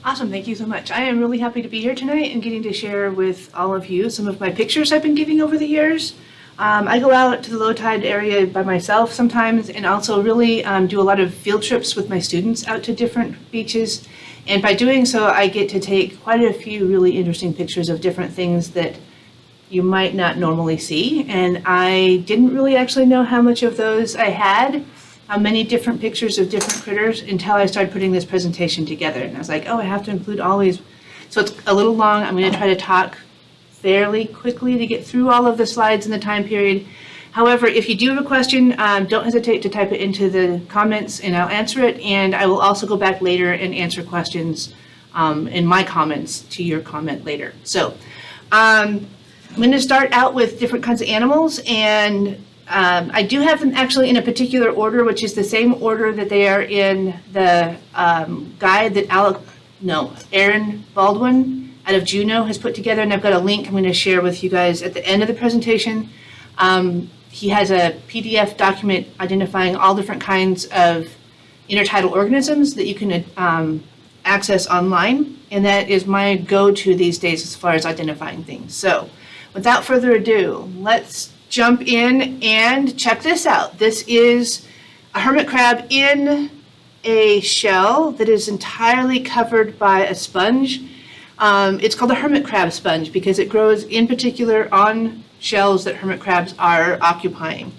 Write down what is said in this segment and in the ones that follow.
Awesome, thank you so much. I am really happy to be here tonight and getting to share with all of you some of my pictures I've been getting over the years. I go out to the low tide area by myself sometimes, and also really do a lot of field trips with my students out to different beaches. And by doing so, I get to take quite a few really interesting pictures of different things that you might not normally see. And I didn't really actually know how much of those I had, how many different pictures of different critters, until I started putting this presentation together. And I was like, oh, I have to include all these. So it's a little long. I'm going to try to talk fairly quickly to get through all of the slides in the time period. However, if you do have a question, don't hesitate to type it into the comments and I'll answer it. And I will also go back later and answer questions in my comments to your comment later. So I'm going to start out with different kinds of animals, and I do have them actually in a particular order, which is the same order that they are in the guide that Aaron Baldwin out of Juneau has put together, and I've got a link I'm going to share with you guys at the end of the presentation. He has a PDF document identifying all different kinds of intertidal organisms that you can access online, and that is my go-to these days as far as identifying things. So without further ado, let's jump in and check this out. This is a hermit crab in a shell that is entirely covered by a sponge. It's called a hermit crab sponge because it grows in particular on shells that hermit crabs are occupying.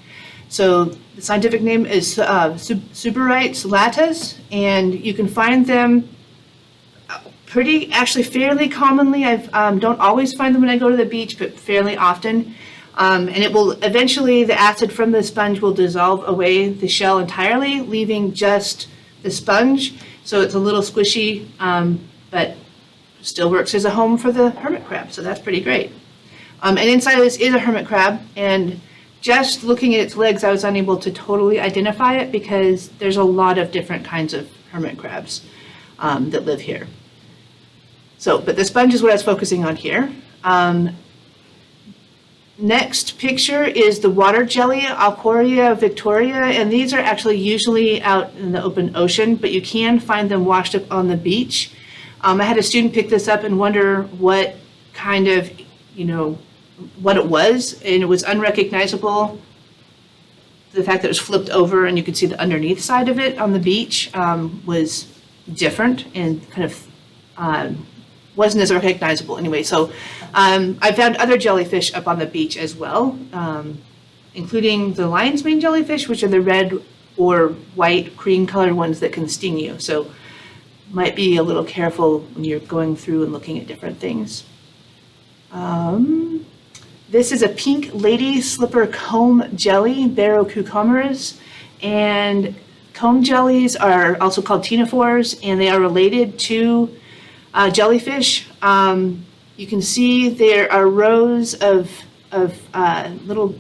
So the scientific name is Subarites latas, and you can find them actually fairly commonly. I don't always find them when I go to the beach, but fairly often. And it will eventually, the acid from the sponge will dissolve away the shell entirely, leaving just the sponge. So it's a little squishy, but still works as a home for the hermit crab. So that's pretty great. And inside of this is a hermit crab, and just looking at its legs, I was unable to totally identify it because there's a lot of different kinds of hermit crabs that live here. So, but the sponge is what I was focusing on here. Next picture is the water jelly, Alcoria victoria, and these are actually usually out in the open ocean, but you can find them washed up on the beach. I had a student pick this up and wonder what kind of, what it was, and it was unrecognizable. The fact that it was flipped over and you could see the underneath side of it on the beach was different and kind of wasn't as recognizable anyway. So I found other jellyfish up on the beach as well, including the lion's mane jellyfish, which are the red or white cream colored ones that can sting you. So might be a little careful when you're going through and looking at different things. This is a pink lady slipper comb jelly, Barrocucomeras, and comb jellies are also called ctenophores, and they are related to jellyfish. You can see there are rows of little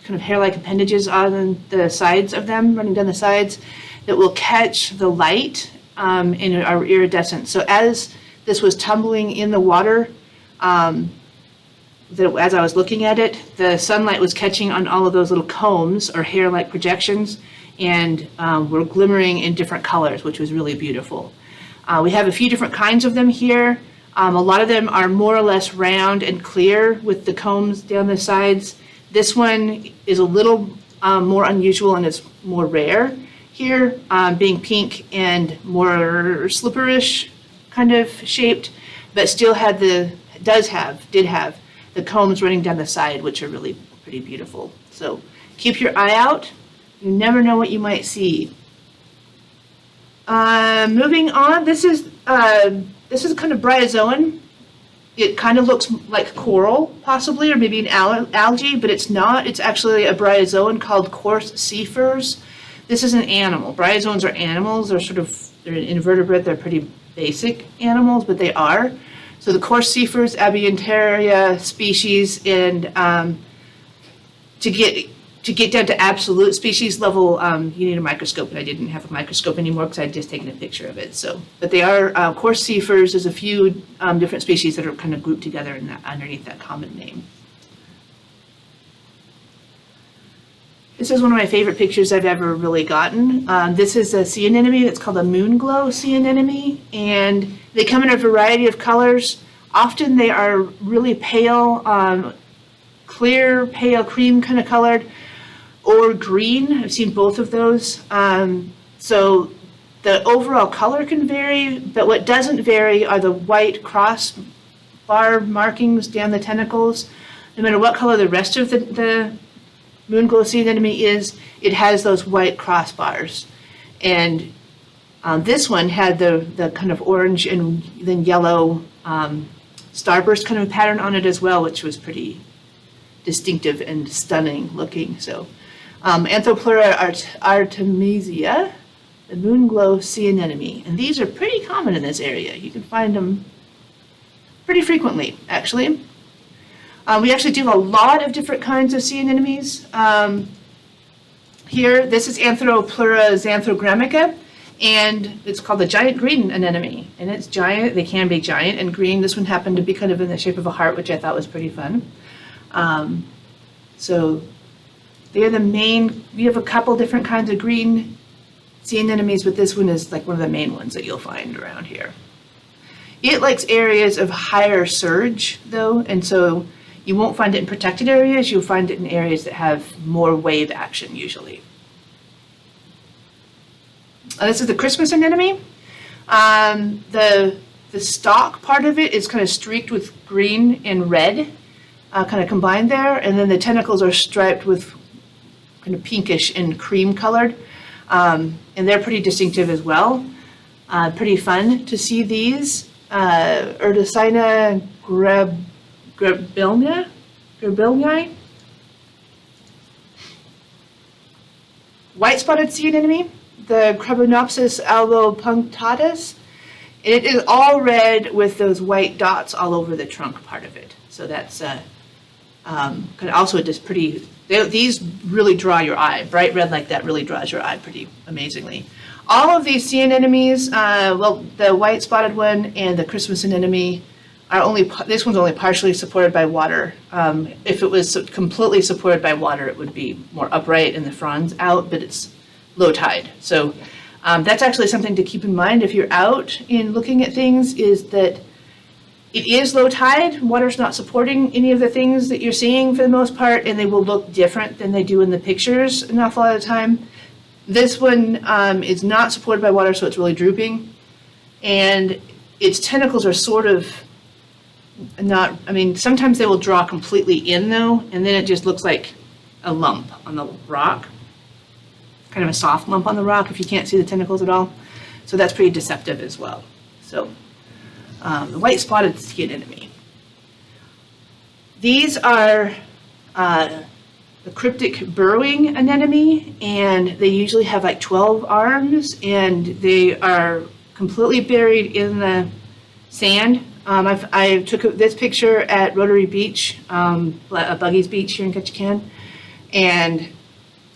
kind of hair-like appendages on the sides of them, running down the sides, that will catch the light and are iridescent. So as this was tumbling in the water, as I was looking at it, the sunlight was catching on all of those little combs or hair-like projections, and were glimmering in different colors, which was really beautiful. We have a few different kinds of them here. A lot of them are more or less round and clear with the combs down the sides. This one is a little more unusual and is more rare here, being pink and more slipperish kind of shaped, but still did have the combs running down the side, which are really pretty beautiful. So keep your eye out. You never know what you might see. Moving on, this is kind of bryozoan. It kind of looks like coral, possibly, or maybe an algae, but it's not. It's actually a bryozoan called Coarse Seafords. This is an animal. Bryozoans are animals. They're invertebrate. They're pretty basic animals, but they are. So the Coarse Seafords, Abiantaria species, and to get down to absolute species level, you need a microscope, and I didn't have a microscope anymore because I'd just taken a picture of it. So, but they are Coarse Seafords. There's a few different species that are kind of grouped together underneath that common name. This is one of my favorite pictures I've ever really gotten. This is a sea anemone that's called a moon glow sea anemone, and They come in a variety of colors. Often they are really pale, clear, pale cream kind of colored, or green. I've seen both of those. So the overall color can vary, but what doesn't vary are the white cross bar markings down the tentacles. No matter what color the rest of the moon glow sea anemone is, it has those white crossbars. And this one had the kind of orange and then yellow starburst kind of pattern on it as well, which was pretty distinctive and stunning looking. So Anthopleura artemisia, the moon glow sea anemone. And these are pretty common in this area. You can find them pretty frequently, actually. We actually do a lot of different kinds of sea anemones. Here, this is Anthopleura xanthogrammica, and it's called the giant green anemone. And it's giant, they can be giant and green. This one happened to be kind of in the shape of a heart, which I thought was pretty fun. So they're the main, we have a couple different kinds of green sea anemones, but this one is like one of the main ones that you'll find around here. It likes areas of higher surge though, and so you won't find it in protected areas, you'll find it in areas that have more wave action usually. This is the Christmas anemone. The stalk part of it is kind of streaked with green and red, kind of combined there, and then the tentacles are striped with kind of pinkish and cream colored, and they're pretty distinctive as well. Pretty fun to see these. Urdicina grabillii. White-spotted sea anemone, the Crebonopsis albopunctatus. It is all red with those white dots all over the trunk part of it. So that's kind of also just pretty, these really draw your eye. Bright red like that really draws your eye pretty amazingly. All of these sea anemones, well, the white spotted one and the Christmas anemone are only, this one's only partially supported by water. If it was completely supported by water, it would be more upright and the fronds out, but it's low tide. So that's actually something to keep in mind if you're out in looking at things, is that it is low tide. Water's not supporting any of the things that you're seeing for the most part, and they will look different than they do in the pictures an awful lot of the time. This one is not supported by water, so it's really drooping. And its tentacles are sort of not, I mean, sometimes they will draw completely in though, and then it just looks like a lump on the rock. Kind of a soft lump on the rock if you can't see the tentacles at all. So that's pretty deceptive as well. So the white spotted sea anemone. These are the cryptic burrowing anemone, and they usually have like 12 arms, and they are completely buried in the sand. I took this picture at Rotary Beach, Buggy's Beach here in Ketchikan, and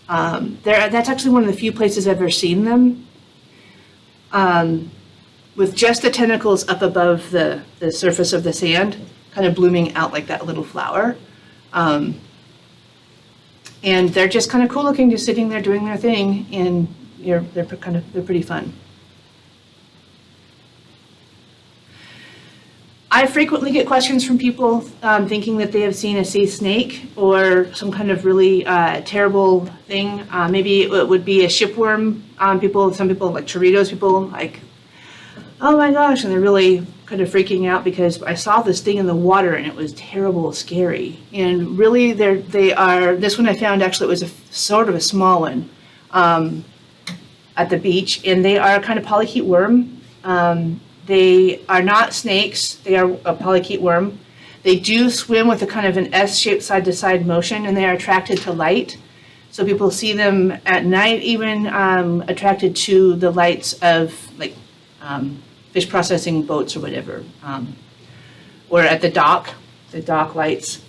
that's actually one of the few places I've ever seen them, with just the tentacles up above the surface of the sand, kind of blooming out like that little flower. And they're just kind of cool looking, just sitting there doing their thing, and they're pretty fun. I frequently get questions from people thinking that they have seen a sea snake or some kind of really terrible thing. Maybe it would be a shipworm. Some people like Chorritos, people like, oh my gosh, and they're really kind of freaking out because I saw this thing in the water and it was terrible, scary. And really, this one I found actually it was a sort of a small one at the beach, and they are kind of polychaete worm. They are not snakes, they are a polychaete worm. They do swim with a kind of an S-shaped side-to-side motion, and they are attracted to light. So people see them at night even, attracted to the lights of like fish processing boats or whatever, or at the dock lights.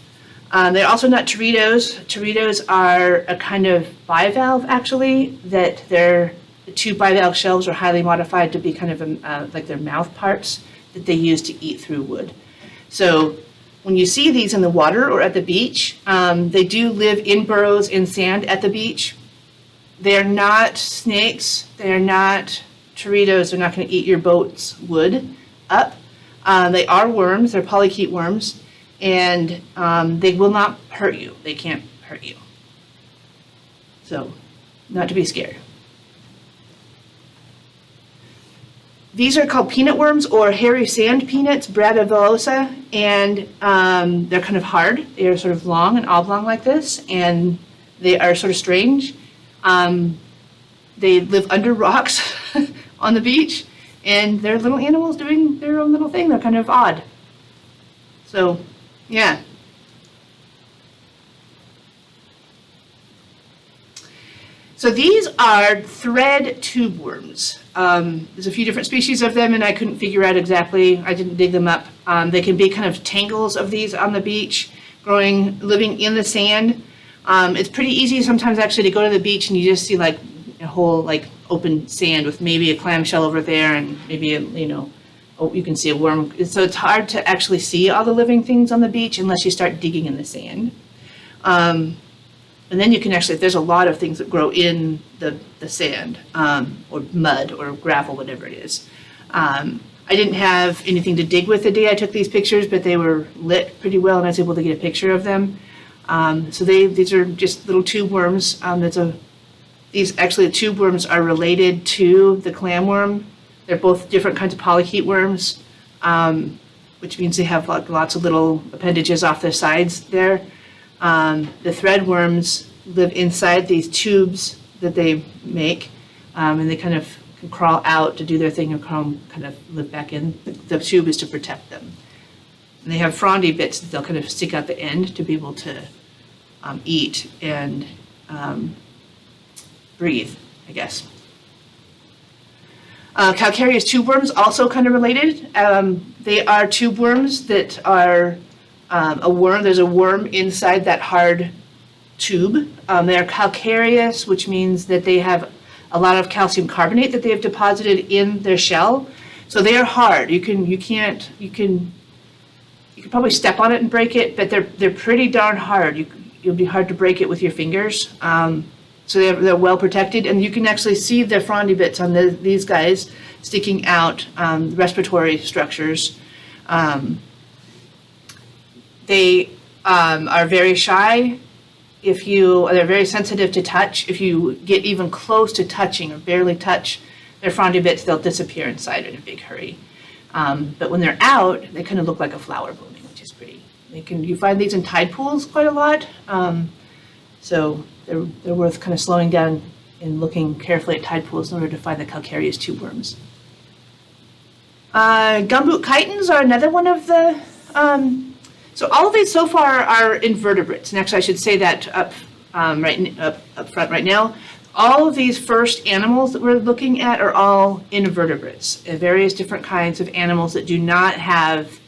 They're also not Chorritos. Chorritos are a kind of bivalve actually, that the two bivalve shells are highly modified to be kind of like their mouth parts that they use to eat through wood. So when you see these in the water or at the beach, they do live in burrows in sand at the beach. They're not snakes, they're not Chorritos, they're not going to eat your boat's wood. up. They are worms, they're polychaete worms, and they will not hurt you. They can't hurt you. So, not to be scared. These are called peanut worms or hairy sand peanuts, bradivellosa, and they're kind of hard. They are sort of long and oblong like this, and they are sort of strange. They live under rocks on the beach, and they're little animals doing their own little thing. They're kind of odd. So, yeah. So these are thread tube worms. There's a few different species of them, and I couldn't figure out exactly. I didn't dig them up. They can be kind of tangles of these on the beach, living in the sand. It's pretty easy sometimes actually to go to the beach and you just see like a whole like open sand with maybe a clamshell over there and maybe a, you can see a worm. So it's hard to actually see all the living things on the beach unless you start digging in the sand. And then you can actually, there's a lot of things that grow in the sand or mud or gravel, whatever it is. I didn't have anything to dig with the day I took these pictures, but they were lit pretty well and I was able to get a picture of them. So these are just little tube worms. The tube worms are related to the clam worm. They're both different kinds of polychaete worms, which means they have like lots of little appendages off their sides there. The thread worms live inside these tubes that they make, and they kind of can crawl out to do their thing and kind of live back in. The tube is to protect them. And they have frondy bits that they'll kind of stick out the end to be able to eat and breathe, I guess. Calcareous tube worms, also kind of related. They are tube worms that are a worm. There's a worm inside that hard tube. They are calcareous, which means that they have a lot of calcium carbonate that they have deposited in their shell. So they are hard. You can probably step on it and break it, but they're pretty darn hard. It'll be hard to break it with your fingers. So they're well protected, and you can actually see the frondy bits on these guys sticking out, respiratory structures. They are very shy. They're very sensitive to touch. If you get even close to touching or barely touch their frondy bits, they'll disappear inside in a big hurry. But when they're out, they kind of look like a flower blooming, which is pretty. You find these in tide pools quite a lot. So they're worth kind of slowing down and looking carefully at tide pools in order to find the calcareous tube worms. Gumboot chitins are another one of the. So all of these so far are invertebrates, and actually I should say that up front right now. All of these first animals that we're looking at are all invertebrates, various different kinds of animals that do not have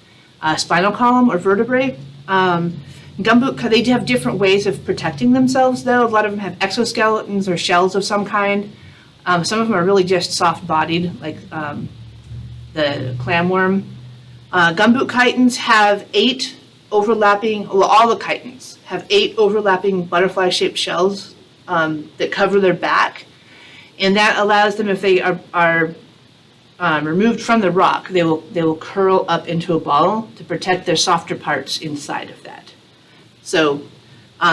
a spinal column or vertebrae. Gumboot, they do have different ways of protecting themselves though. A lot of them have exoskeletons or shells of some kind. Some of them are really just soft-bodied, like the clamworm. Gumboot chitins have all the chitins have 8 overlapping butterfly-shaped shells that cover their back, and that allows them, if they are removed from the rock, they will curl up into a ball to protect their softer parts inside of that. So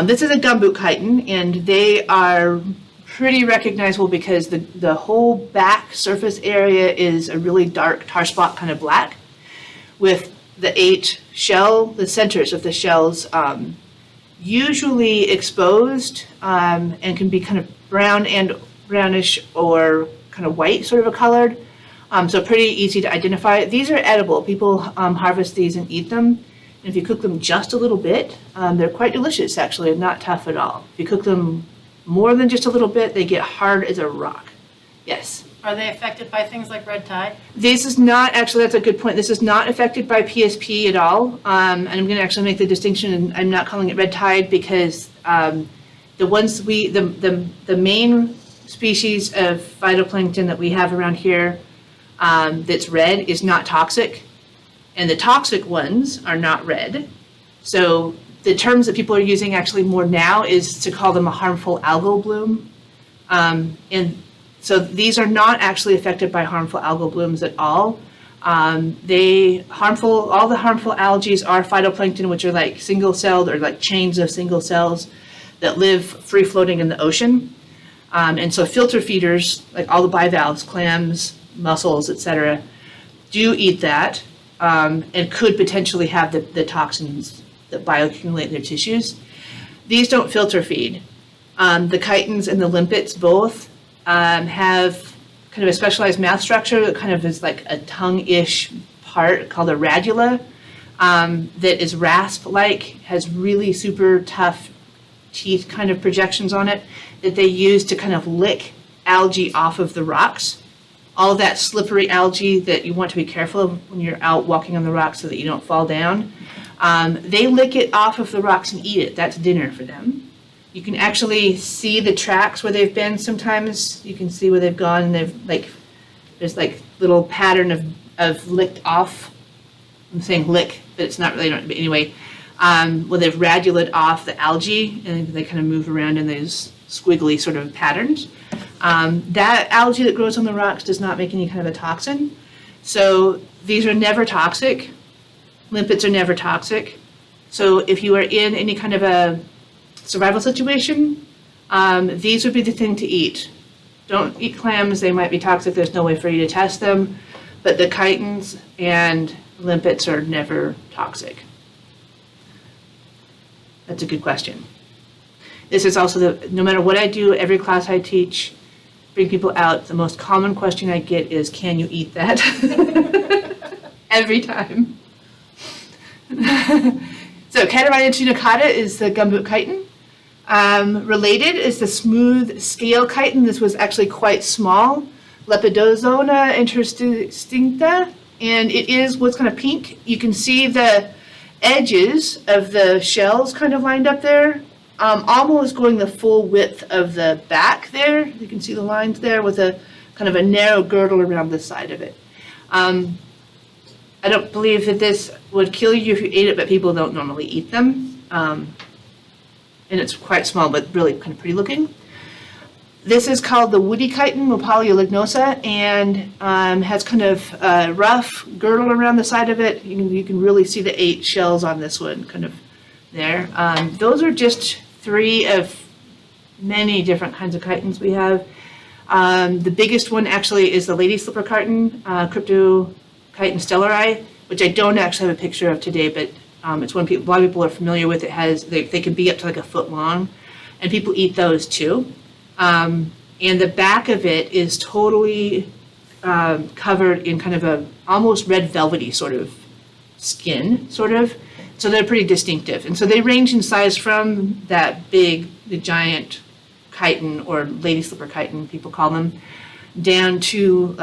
this is a gumboot chitin, and they are pretty recognizable because the whole back surface area is a really dark tar spot, kind of black, with the centers of the shells usually exposed and can be kind of brown and brownish or kind of white sort of a colored. So pretty easy to identify. These are edible. People harvest these and eat them. And if you cook them just a little bit, they're quite delicious actually and not tough at all. If you cook them more than just a little bit, they get hard as a rock. Yes? Are they affected by things like red tide? This is not, actually, that's a good point. This is not affected by PSP at all. And I'm going to actually make the distinction, and I'm not calling it red tide because the main species of phytoplankton that we have around here that's red is not toxic, and the toxic ones are not red. So the terms that people are using actually more now is to call them a harmful algal bloom. And so these are not actually affected by harmful algal blooms at all. All the harmful algae are phytoplankton, which are like single-celled or like chains of single cells that live free-floating in the ocean. And so filter feeders, like all the bivalves, clams, mussels, etc., do eat that and could potentially have the toxins that bioaccumulate in their tissues. These don't filter feed. The chitins and the limpets both have kind of a specialized mouth structure that kind of is like a tongue-ish part called a radula that is rasp-like, has really super tough teeth kind of projections on it that they use to kind of lick algae off of the rocks. All of that slippery algae that you want to be careful of when you're out walking on the rocks so that you don't fall down. They lick it off of the rocks and eat it. That's dinner for them. You can actually see the tracks where they've been sometimes. You can see where they've gone and there's like little pattern of licked off. I'm saying lick, but it's not really, but anyway, where they've radulated off the algae and they kind of move around in those squiggly sort of patterns. That algae that grows on the rocks does not make any kind of a toxin. So these are never toxic. Limpets are never toxic. So if you are in any kind of a survival situation, these would be the thing to eat. Don't eat clams, they might be toxic, there's no way for you to test them, but the chitins and limpets are never toxic. That's a good question. This is also no matter what I do, every class I teach, bring people out, the most common question I get is, can you eat that? Every time. So Catarrhina tunicata is the gumboot chitin. Related is the smoothscale chitin. This was actually quite small. Lepidozona interstincta, and it is what's kind of pink. You can see the edges of the shells kind of lined up there, almost going the full width of the back there. You can see the lines there with a kind of a narrow girdle around the side of it. I don't believe that this would kill you if you ate it, but people don't normally eat them. And it's quite small, but really kind of pretty looking. This is called the woody chitin, Mopalia lignosa, and has kind of a rough girdle around the side of it. You can really see the 8 shells on this one, kind of there. Those are just 3 of many different kinds of chitins we have. The biggest one actually is the lady slipper chitin, Cryptochitin stellari, which I don't actually have a picture of today, but it's one a lot of people are familiar with. It has they can be up to like a foot long, and people eat those too. And the back of it is totally covered in kind of a almost red velvety sort of skin, sort of. So they're pretty distinctive, and so they range in size from that big, the giant chitin or lady slipper chitin, people call them, down to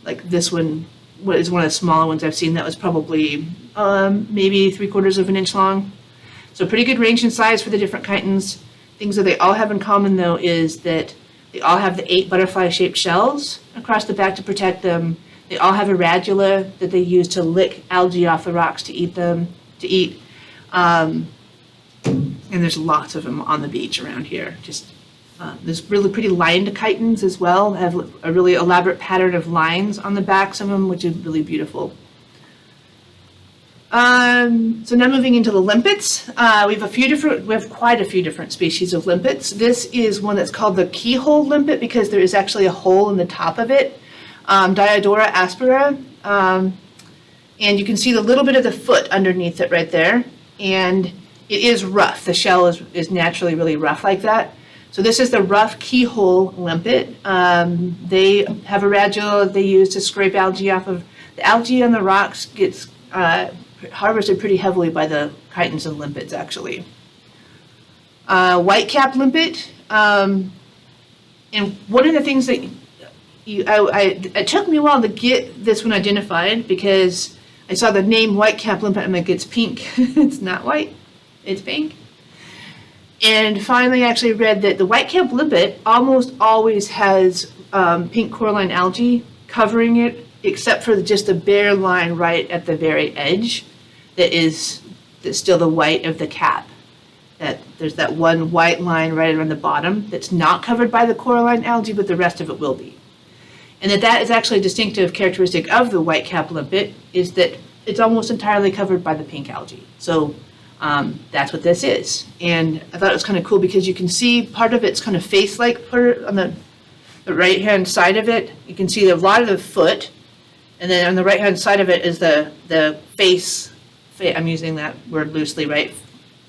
like this one. What is one of the smaller ones I've seen that was probably maybe 3/4 of an inch long. So pretty good range in size for the different chitins. Things that they all have in common though is that they all have the 8 butterfly-shaped shells across the back to protect them. They all have a radula that they use to lick algae off the rocks to eat. And there's lots of them on the beach around here. There's really pretty lined chitins as well, have a really elaborate pattern of lines on the backs of them, which is really beautiful. So now moving into the limpets, we have quite a few different species of limpets. This is one that's called the keyhole limpet because there is actually a hole in the top of it, Diodora aspera, and you can see the little bit of the foot underneath it right there, and it is rough. The shell is naturally really rough like that. So this is the rough keyhole limpet. They have a radula they use to scrape algae off of. The algae on the rocks gets harvested pretty heavily by the chitins and limpets, actually. Whitecap limpet. And one of the things that it took me a while to get this one identified because I saw the name whitecap limpet. I'm like, it's pink. It's not white. It's pink. And finally, I actually read that the whitecap limpet almost always has pink coralline algae covering it, except for just the bare line right at the very edge that's still the white of the cap. There's that one white line right around the bottom that's not covered by the coralline algae, but the rest of it will be. And that is actually a distinctive characteristic of the whitecap limpet, is that it's almost entirely covered by the pink algae. So that's what this is. And I thought it was kind of cool because you can see part of it's kind of face-like part on the right-hand side of it. You can see a lot of the foot, and then on the right-hand side of it is the face, I'm using that word loosely, right?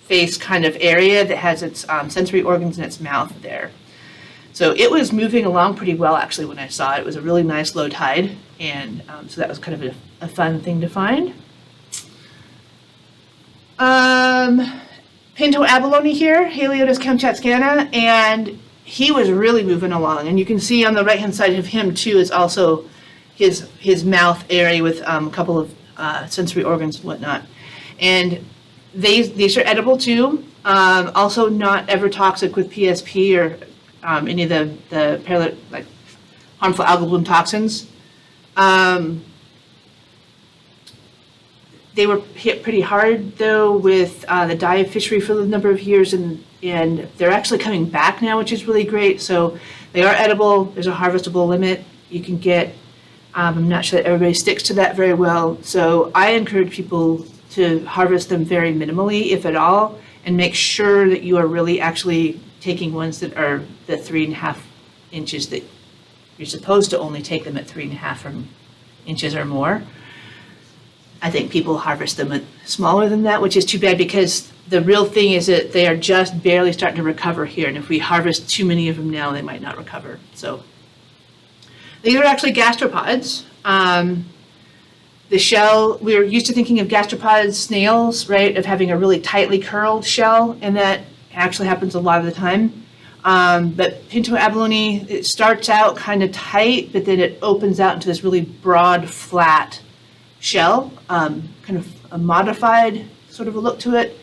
Face kind of area that has its sensory organs in its mouth there. So it was moving along pretty well actually when I saw it. It was a really nice low tide, and so that was kind of a fun thing to find. Pinto abalone here, Haliotis kamchatkana, and he was really moving along. And you can see on the right-hand side of him too is also his mouth area with a couple of sensory organs and whatnot. And these are edible too. Also not ever toxic with PSP or any of the like harmful algal bloom toxins. They were hit pretty hard though with the dive fishery for a number of years, and they're actually coming back now, which is really great. So they are edible. There's a harvestable limit you can get. I'm not sure that everybody sticks to that very well. So I encourage people to harvest them very minimally, if at all, and make sure that you are really actually taking ones that are the 3.5 inches that you're supposed to only take them at 3.5 inches or more. I think people harvest them at smaller than that, which is too bad because the real thing is that they are just barely starting to recover here. And if we harvest too many of them now, they might not recover. So these are actually gastropods. The shell, we're used to thinking of gastropods, snails, right, of having a really tightly curled shell, and that actually happens a lot of the time. But pinto abalone, it starts out kind of tight, but then it opens out into this really broad, flat shell, kind of a modified sort of a look to it.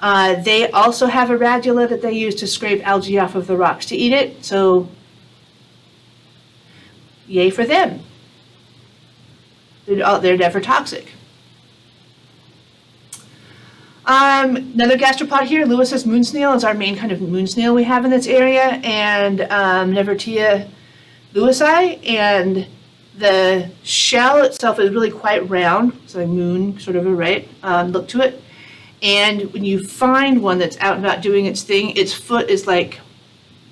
They also have a radula that they use to scrape algae off of the rocks to eat it, so yay for them. They're never toxic. Another gastropod here, Lewis's moon snail, is our main kind of moon snail we have in this area, and Nevertia lewisi, and the shell itself is really quite round, so a moon sort of a right look to it. And when you find one that's out and about doing its thing, its foot is like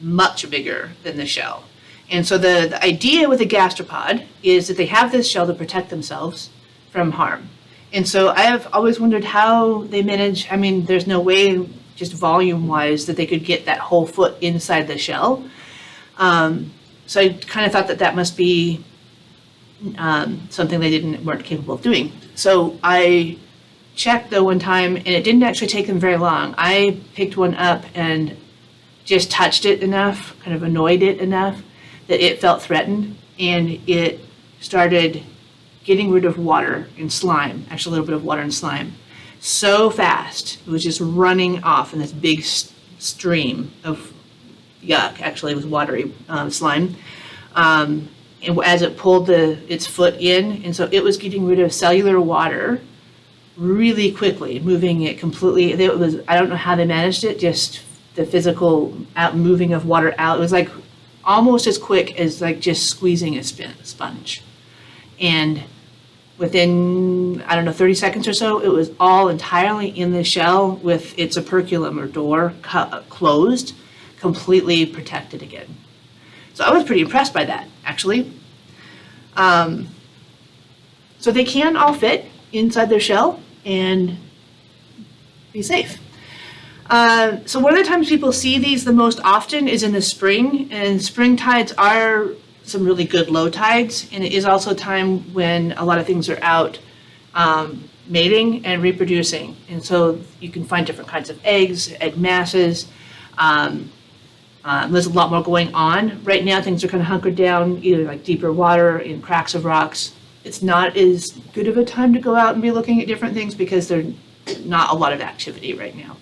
much bigger than the shell. And so the idea with a gastropod is that they have this shell to protect themselves from harm. And so I have always wondered how they manage, I mean, there's no way, just volume-wise, that they could get that whole foot inside the shell. So I kind of thought that that must be something they weren't capable of doing. So I checked though one time, and it didn't actually take them very long. I picked one up and just touched it enough, kind of annoyed it enough, that it felt threatened, and it started getting rid of water and slime, actually a little bit of water and slime, so fast. It was just running off in this big stream of yuck, actually it was watery slime. And as it pulled its foot in, and so it was getting rid of cellular water really quickly, moving it completely. I don't know how they managed it, just the physical moving of water out. It was like almost as quick as like just squeezing a sponge. And within, I don't know, 30 seconds or so, it was all entirely in the shell with its operculum or door closed, completely protected again. So I was pretty impressed by that, actually. So they can all fit inside their shell and be safe. So one of the times people see these the most often is in the spring, and spring tides are some really good low tides, and it is also a time when a lot of things are out mating and reproducing, and so you can find different kinds of eggs, egg masses. There's a lot more going on. Right now things are kind of hunkered down, either like deeper water in cracks of rocks. It's not as good of a time to go out and be looking at different things because there's not a lot of activity right now.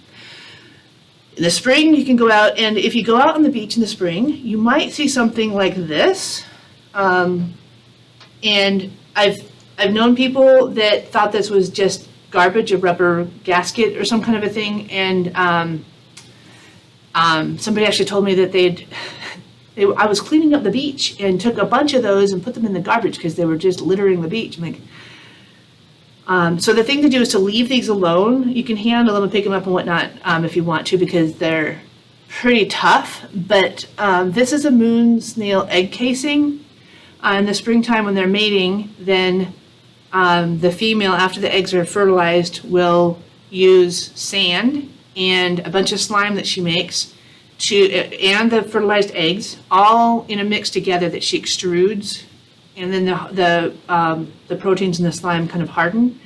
In the spring, you can go out, and if you go out on the beach in the spring, you might see something like this. And I've known people that thought this was just garbage, a rubber gasket or some kind of a thing, and somebody actually told me that I was cleaning up the beach and took a bunch of those and put them in the garbage because they were just littering the beach. I'm like, so the thing to do is to leave these alone. You can handle them and pick them up and whatnot if you want to, because they're pretty tough. But this is a moon snail egg casing. In the springtime when they're mating, then the female, after the eggs are fertilized, will use sand and a bunch of slime that she makes and the fertilized eggs all in a mix together that she extrudes, and then the proteins in the slime kind of harden,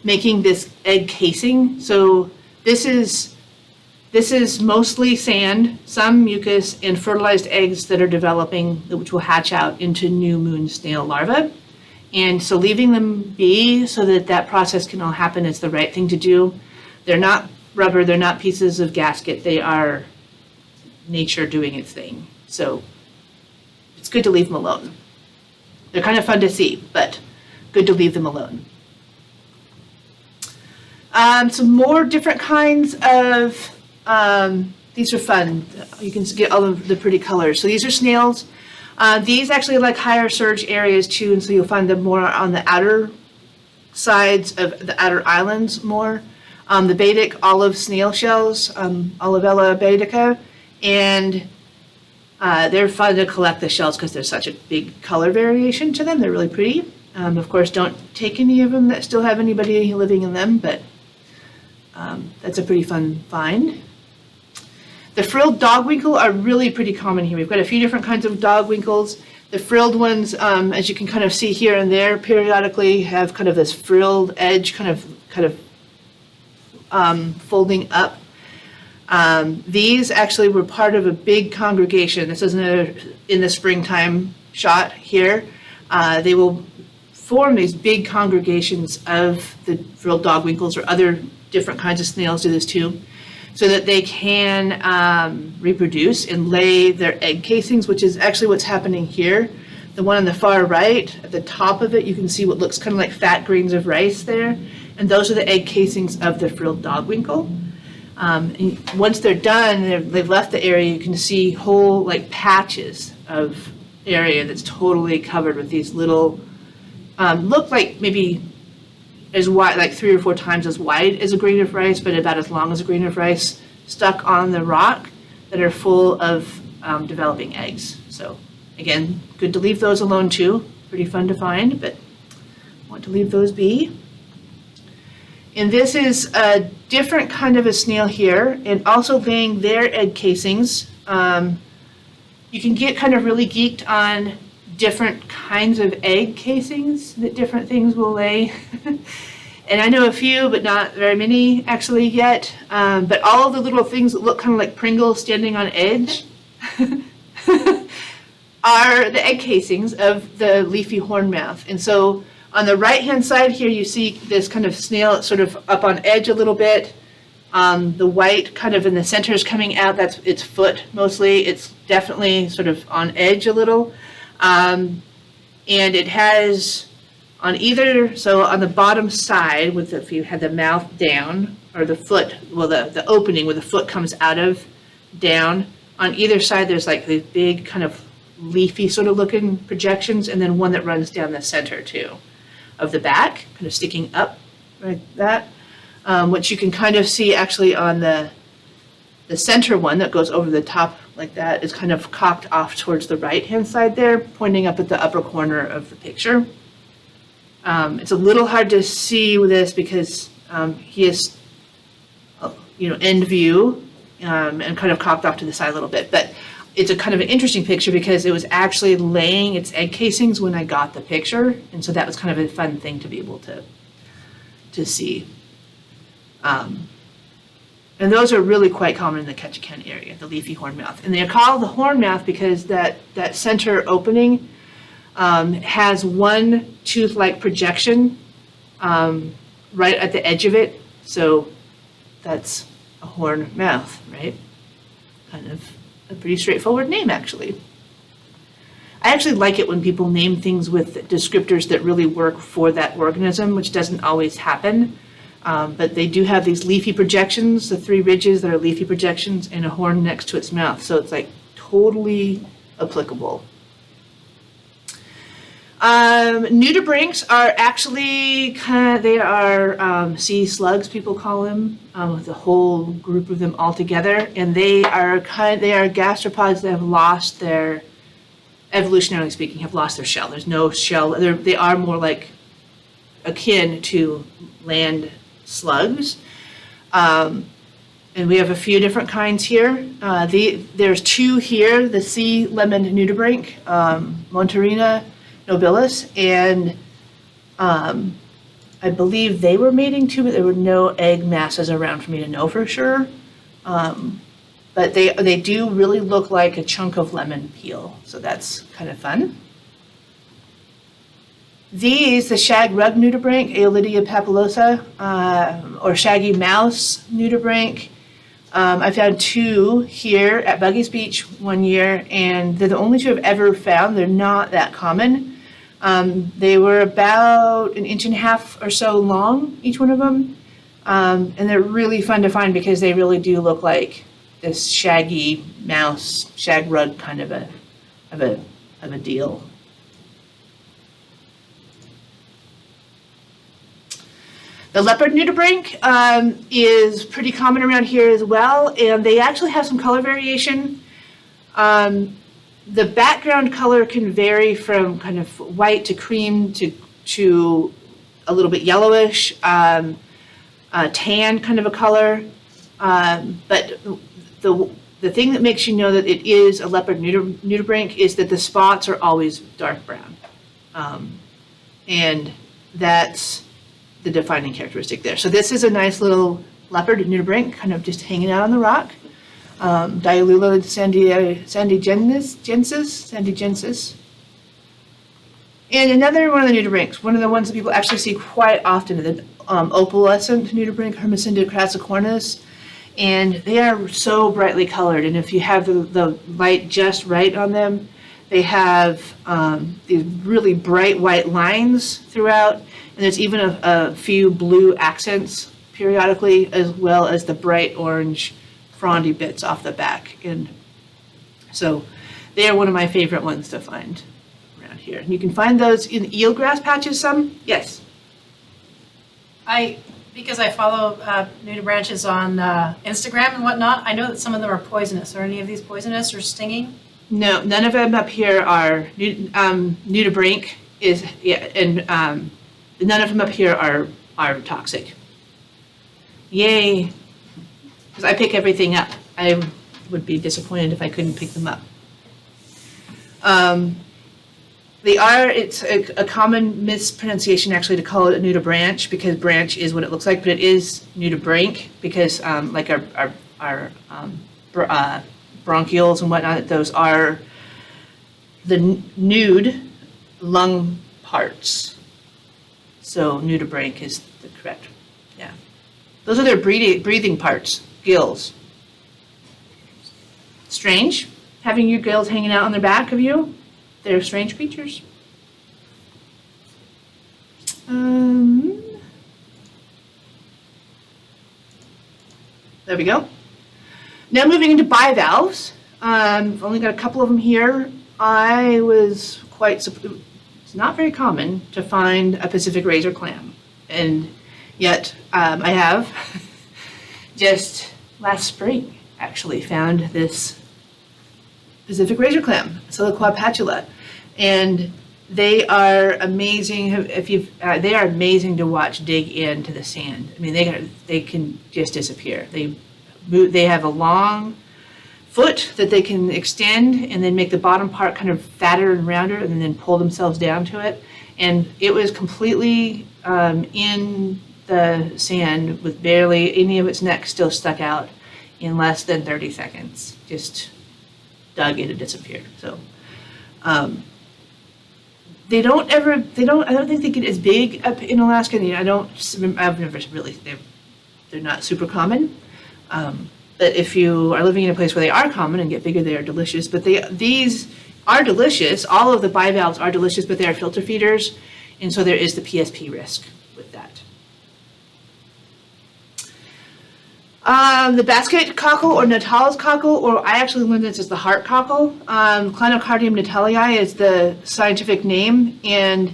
making this egg casing. So this is mostly sand, some mucus, and fertilized eggs that are developing, which will hatch out into new moon snail larvae. And so leaving them be so that that process can all happen is the right thing to do. They're not rubber, they're not pieces of gasket, they are nature doing its thing. So it's good to leave them alone. They're kind of fun to see, but good to leave them alone. Some more different kinds of, these are fun. You can get all of the pretty colors. So these are snails. These actually like higher surge areas too, and so you'll find them more on the outer sides of the outer islands more. The Baetic olive snail shells, Olivella baetica, and they're fun to collect the shells because there's such a big color variation to them. They're really pretty. Of course, don't take any of them that still have anybody living in them, but that's a pretty fun find. The frilled dog winkle are really pretty common here. We've got a few different kinds of dog winkles. The frilled ones, as you can kind of see here and there, periodically have kind of this frilled edge, kind of folding up. These actually were part of a big congregation. This is in the springtime shot here. They will form these big congregations of the frilled dog winkles, or other different kinds of snails do this too, so that they can reproduce and lay their egg casings, which is actually what's happening here. The one on the far right, at the top of it, you can see what looks kind of like fat grains of rice there, and those are the egg casings of the frilled dog winkle. And once they're done, they've left the area, you can see whole like patches of area that's totally covered with these little, look like maybe as wide, like 3 or 4 times as wide as a grain of rice, but about as long as a grain of rice, stuck on the rock, that are full of developing eggs. So again, good to leave those alone too. Pretty fun to find, but want to leave those be. And this is a different kind of a snail here, and also laying their egg casings. You can get kind of really geeked on different kinds of egg casings that different things will lay. And I know a few, but not very many actually yet. But all of the little things that look kind of like Pringles standing on edge are the egg casings of the leafy hornmouth. And so on the right-hand side here, you see this kind of snail sort of up on edge a little bit. The white kind of in the center is coming out. That's its foot mostly. It's definitely sort of on edge a little. And it has on either, so on the bottom side, with if you had the mouth down, or the foot, well, the opening where the foot comes out of down, on either side there's like these big kind of leafy sort of looking projections, and then one that runs down the center too of the back, kind of sticking up like that, which you can kind of see actually on the center one that goes over the top like that is kind of cocked off towards the right hand side there, pointing up at the upper corner of the picture. It's a little hard to see with this because he is, end view and kind of cocked off to the side a little bit, but it's a kind of an interesting picture because it was actually laying its egg casings when I got the picture, and so that was kind of a fun thing to be able to see. And those are really quite common in the Ketchikan area, the leafy hornmouth. And they're called the hornmouth because that center opening has one tooth-like projection right at the edge of it. So that's a hornmouth, right? Kind of a pretty straightforward name, actually. I actually like it when people name things with descriptors that really work for that organism, which doesn't always happen. But they do have these leafy projections, the 3 ridges that are leafy projections, and a horn next to its mouth. So it's like totally applicable. Nudibranchs are actually they are sea slugs, people call them, with a whole group of them all together, and they are gastropods that have lost their, evolutionarily speaking, have lost their shell. There's no shell. They are more like akin to land slugs. And we have a few different kinds here. There's two here, the sea lemon nudibranch, Monterina nobilis, and I believe they were mating too, but there were no egg masses around for me to know for sure. But they do really look like a chunk of lemon peel, so that's kind of fun. These, the shag rug nudibranch, Aeolidia papulosa, or shaggy mouse nudibranch. I found two here at Buggy's Beach one year, and they're the only two I've ever found. They're not that common. They were about 1.5 inches or so long, each one of them. And they're really fun to find because they really do look like this shaggy mouse, shag rug kind of a deal. The leopard nudibranch is pretty common around here as well, and they actually have some color variation. The background color can vary from kind of white to cream to a little bit yellowish, tan kind of a color. But the thing that makes you know that it is a leopard nudibranch is that the spots are always dark brown. And that's the defining characteristic there. So this is a nice little leopard nudibranch kind of just hanging out on the rock. Dialula sandigensis. And another one of the nudibranchs, one of the ones that people actually see quite often, the opalescent nudibranch, Hermit crassicornis. And they are so brightly colored, and if you have the light just right on them, they have these really bright white lines throughout, and there's even a few blue accents periodically, as well as the bright orange frondy bits off the back. And so they are one of my favorite ones to find around here. And you can find those in eelgrass patches some. Yes? Because I follow nudibranches on Instagram and whatnot, I know that some of them are poisonous. Are any of these poisonous or stinging? No, none of them up here are nudibranch and none of them up here are toxic. Yay! Because I pick everything up. I would be disappointed if I couldn't pick them up. It's a common mispronunciation actually to call it a nudibranch, because branch is what it looks like, but it is nudibranch because like our bronchioles and whatnot, those are the nude lung parts. So nudibranch is the correct, yeah. Those are their breathing parts, gills. Strange, having your gills hanging out on the back of you. They're strange creatures. There we go. Now moving into bivalves. I've only got a couple of them here. I was it's not very common to find a Pacific razor clam. And yet I have just last spring actually found this Pacific razor clam, Siliquapatula, and they are amazing. They are amazing to watch dig into the sand. I mean, they can just disappear. They have a long foot that they can extend and then make the bottom part kind of fatter and rounder, and then pull themselves down to it. And it was completely in the sand with barely any of its neck still stuck out in less than 30 seconds. Just dug in and disappeared. So I don't think they get as big up in Alaska. I've never really, they're not super common. But if you are living in a place where they are common and get bigger, they are delicious. But these are delicious. All of the bivalves are delicious, but they are filter feeders. And so there is the PSP risk with that. The basket cockle or Natal's cockle, or I actually learned this as the heart cockle. Clenocardium natalii is the scientific name, and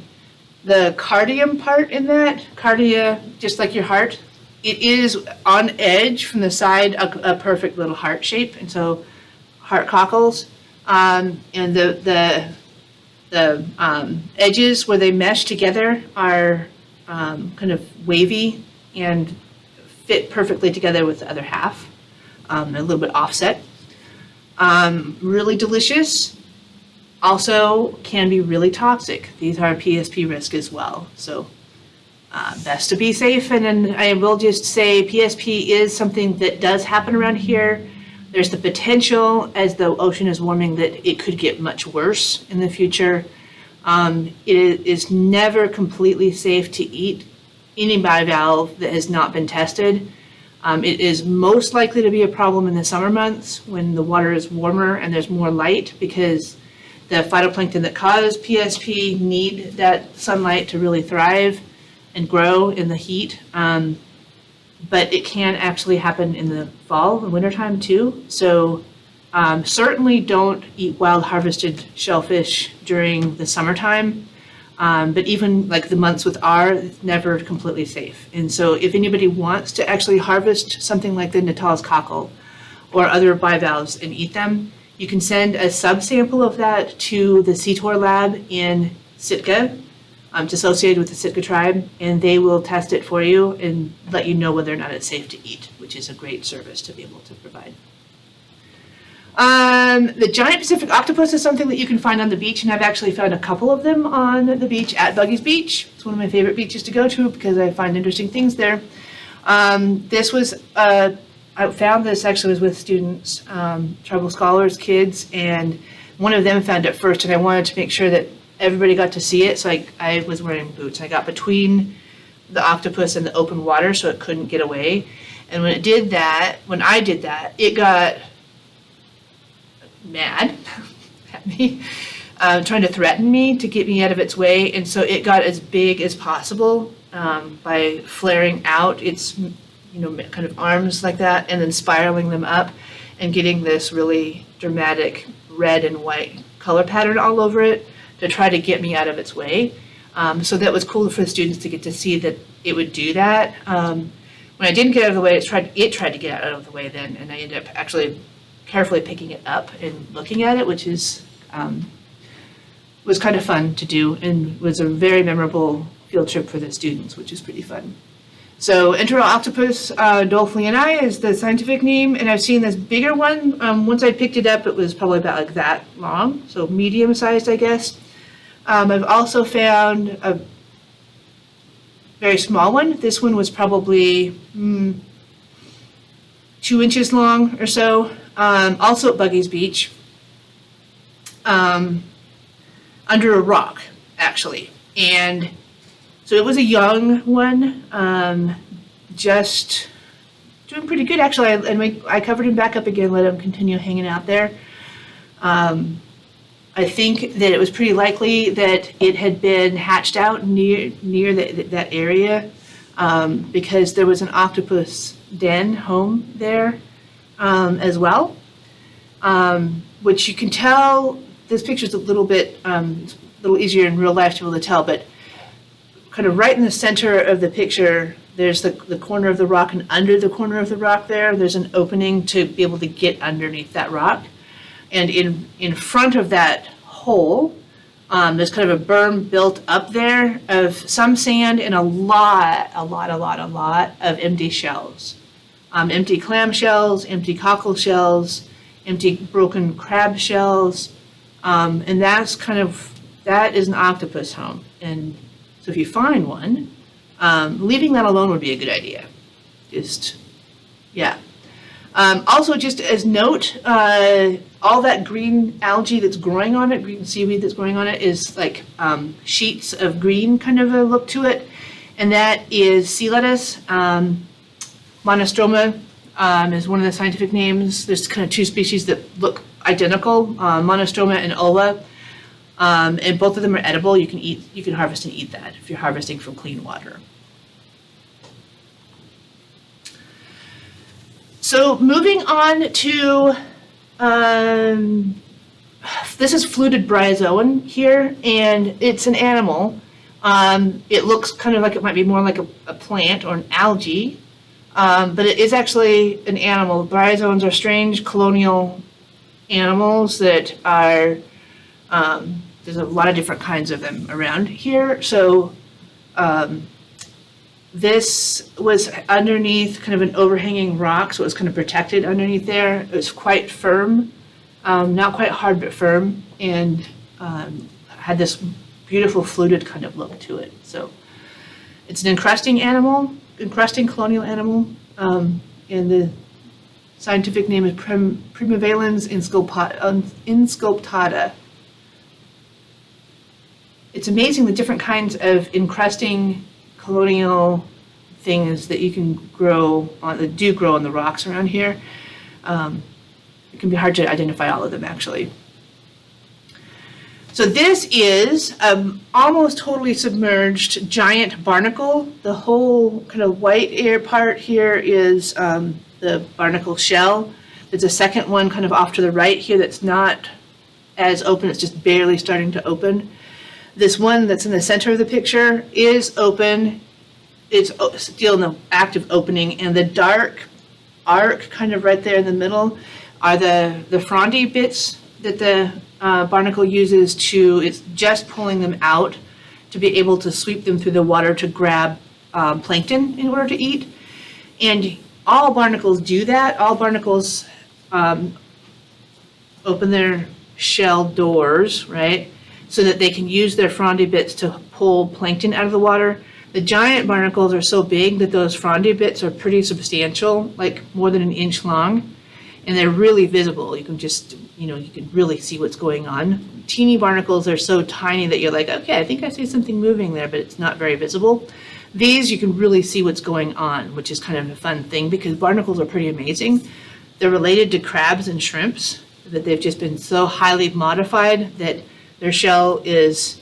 the cardium part in that, cardia, just like your heart, it is on edge from the side, a perfect little heart shape, and so heart cockles. And the edges where they mesh together are kind of wavy and fit perfectly together with the other half, a little bit offset. Really delicious. Also can be really toxic. These are PSP risk as well. So best to be safe. And then I will just say PSP is something that does happen around here. There's the potential as the ocean is warming that it could get much worse in the future. It is never completely safe to eat any bivalve that has not been tested. It is most likely to be a problem in the summer months when the water is warmer and there's more light, because the phytoplankton that cause PSP need that sunlight to really thrive and grow in the heat. But it can actually happen in the fall and wintertime too. So certainly don't eat wild harvested shellfish during the summertime. But even like the months with R, it's never completely safe. And so if anybody wants to actually harvest something like the Natal's cockle or other bivalves and eat them, you can send a subsample of that to the Seator lab in Sitka. It's associated with the Sitka tribe, and they will test it for you and let you know whether or not it's safe to eat, which is a great service to be able to provide. The giant Pacific octopus is something that you can find on the beach, and I've actually found a couple of them on the beach at Buggy's Beach. It's one of my favorite beaches to go to because I find interesting things there. I found this actually was with students, tribal scholars, kids, and one of them found it first, and I wanted to make sure that everybody got to see it, so I was wearing boots. I got between the octopus and the open water so it couldn't get away. And when I did that, it got mad at me, trying to threaten me to get me out of its way, and so it got as big as possible by flaring out its kind of arms like that and then spiraling them up and getting this really dramatic red and white color pattern all over it to try to get me out of its way. So that was cool for the students to get to see that it would do that. When I didn't get out of the way, it tried to get out of the way then, and I ended up actually carefully picking it up and looking at it, which is was kind of fun to do and was a very memorable field trip for the students, which is pretty fun. So Enteral octopus dolphleanii is the scientific name, and I've seen this bigger one. Once I picked it up, it was probably about like that long, so medium-sized, I guess. I've also found a very small one. This one was probably 2 inches long or so, also at Buggy's Beach, under a rock, actually. And so it was a young one, just doing pretty good, actually. I covered him back up again, let him continue hanging out there. I think that it was pretty likely that it had been hatched out near that area, because there was an octopus den home there as well, which you can tell. This picture's a little bit little easier in real life to be able to tell, but kind of right in the center of the picture, there's the corner of the rock, and under the corner of the rock there's an opening to be able to get underneath that rock. And in front of that hole, there's kind of a berm built up there of some sand and a lot of empty shells. Empty clam shells, empty cockle shells, empty broken crab shells. And that is an octopus home. And so if you find one, leaving that alone would be a good idea. Also, just as note, all that green algae that's growing on it, green seaweed that's growing on it, is like sheets of green kind of a look to it. And that is sea lettuce. Monostroma is one of the scientific names. There's kind of two species that look identical, Monostroma and Ola. And both of them are edible. You can harvest and eat that if you're harvesting from clean water. So moving on to, this is fluted bryozoan here, and it's an animal. It looks kind of like it might be more like a plant or an algae, but it is actually an animal. Bryozoans are strange colonial animals that are, there's a lot of different kinds of them around here. So this was underneath kind of an overhanging rock, so it was kind of protected underneath there. It was quite firm, not quite hard, but firm, and had this beautiful fluted kind of look to it. So it's an encrusting colonial animal, and the scientific name is Primavalens insculptata. It's amazing the different kinds of encrusting colonial things that you can grow on, that do grow on the rocks around here. It can be hard to identify all of them, actually. So this is almost totally submerged giant barnacle. The whole kind of white air part here is the barnacle shell. There's a second one kind of off to the right here that's not as open, it's just barely starting to open. This one that's in the center of the picture is open. It's still in the act of opening, and the dark arc kind of right there in the middle are the frondy bits that the barnacle uses to, it's just pulling them out to be able to sweep them through the water to grab plankton in order to eat. And all barnacles do that. All barnacles open their shell doors, right, so that they can use their frondy bits to pull plankton out of the water. The giant barnacles are so big that those frondy bits are pretty substantial, like more than an inch long, and they're really visible. You can just, you can really see what's going on. Teeny barnacles are so tiny that you're like, okay, I think I see something moving there, but it's not very visible. These, you can really see what's going on, which is kind of a fun thing because barnacles are pretty amazing. They're related to crabs and shrimps, that they've just been so highly modified that their shell is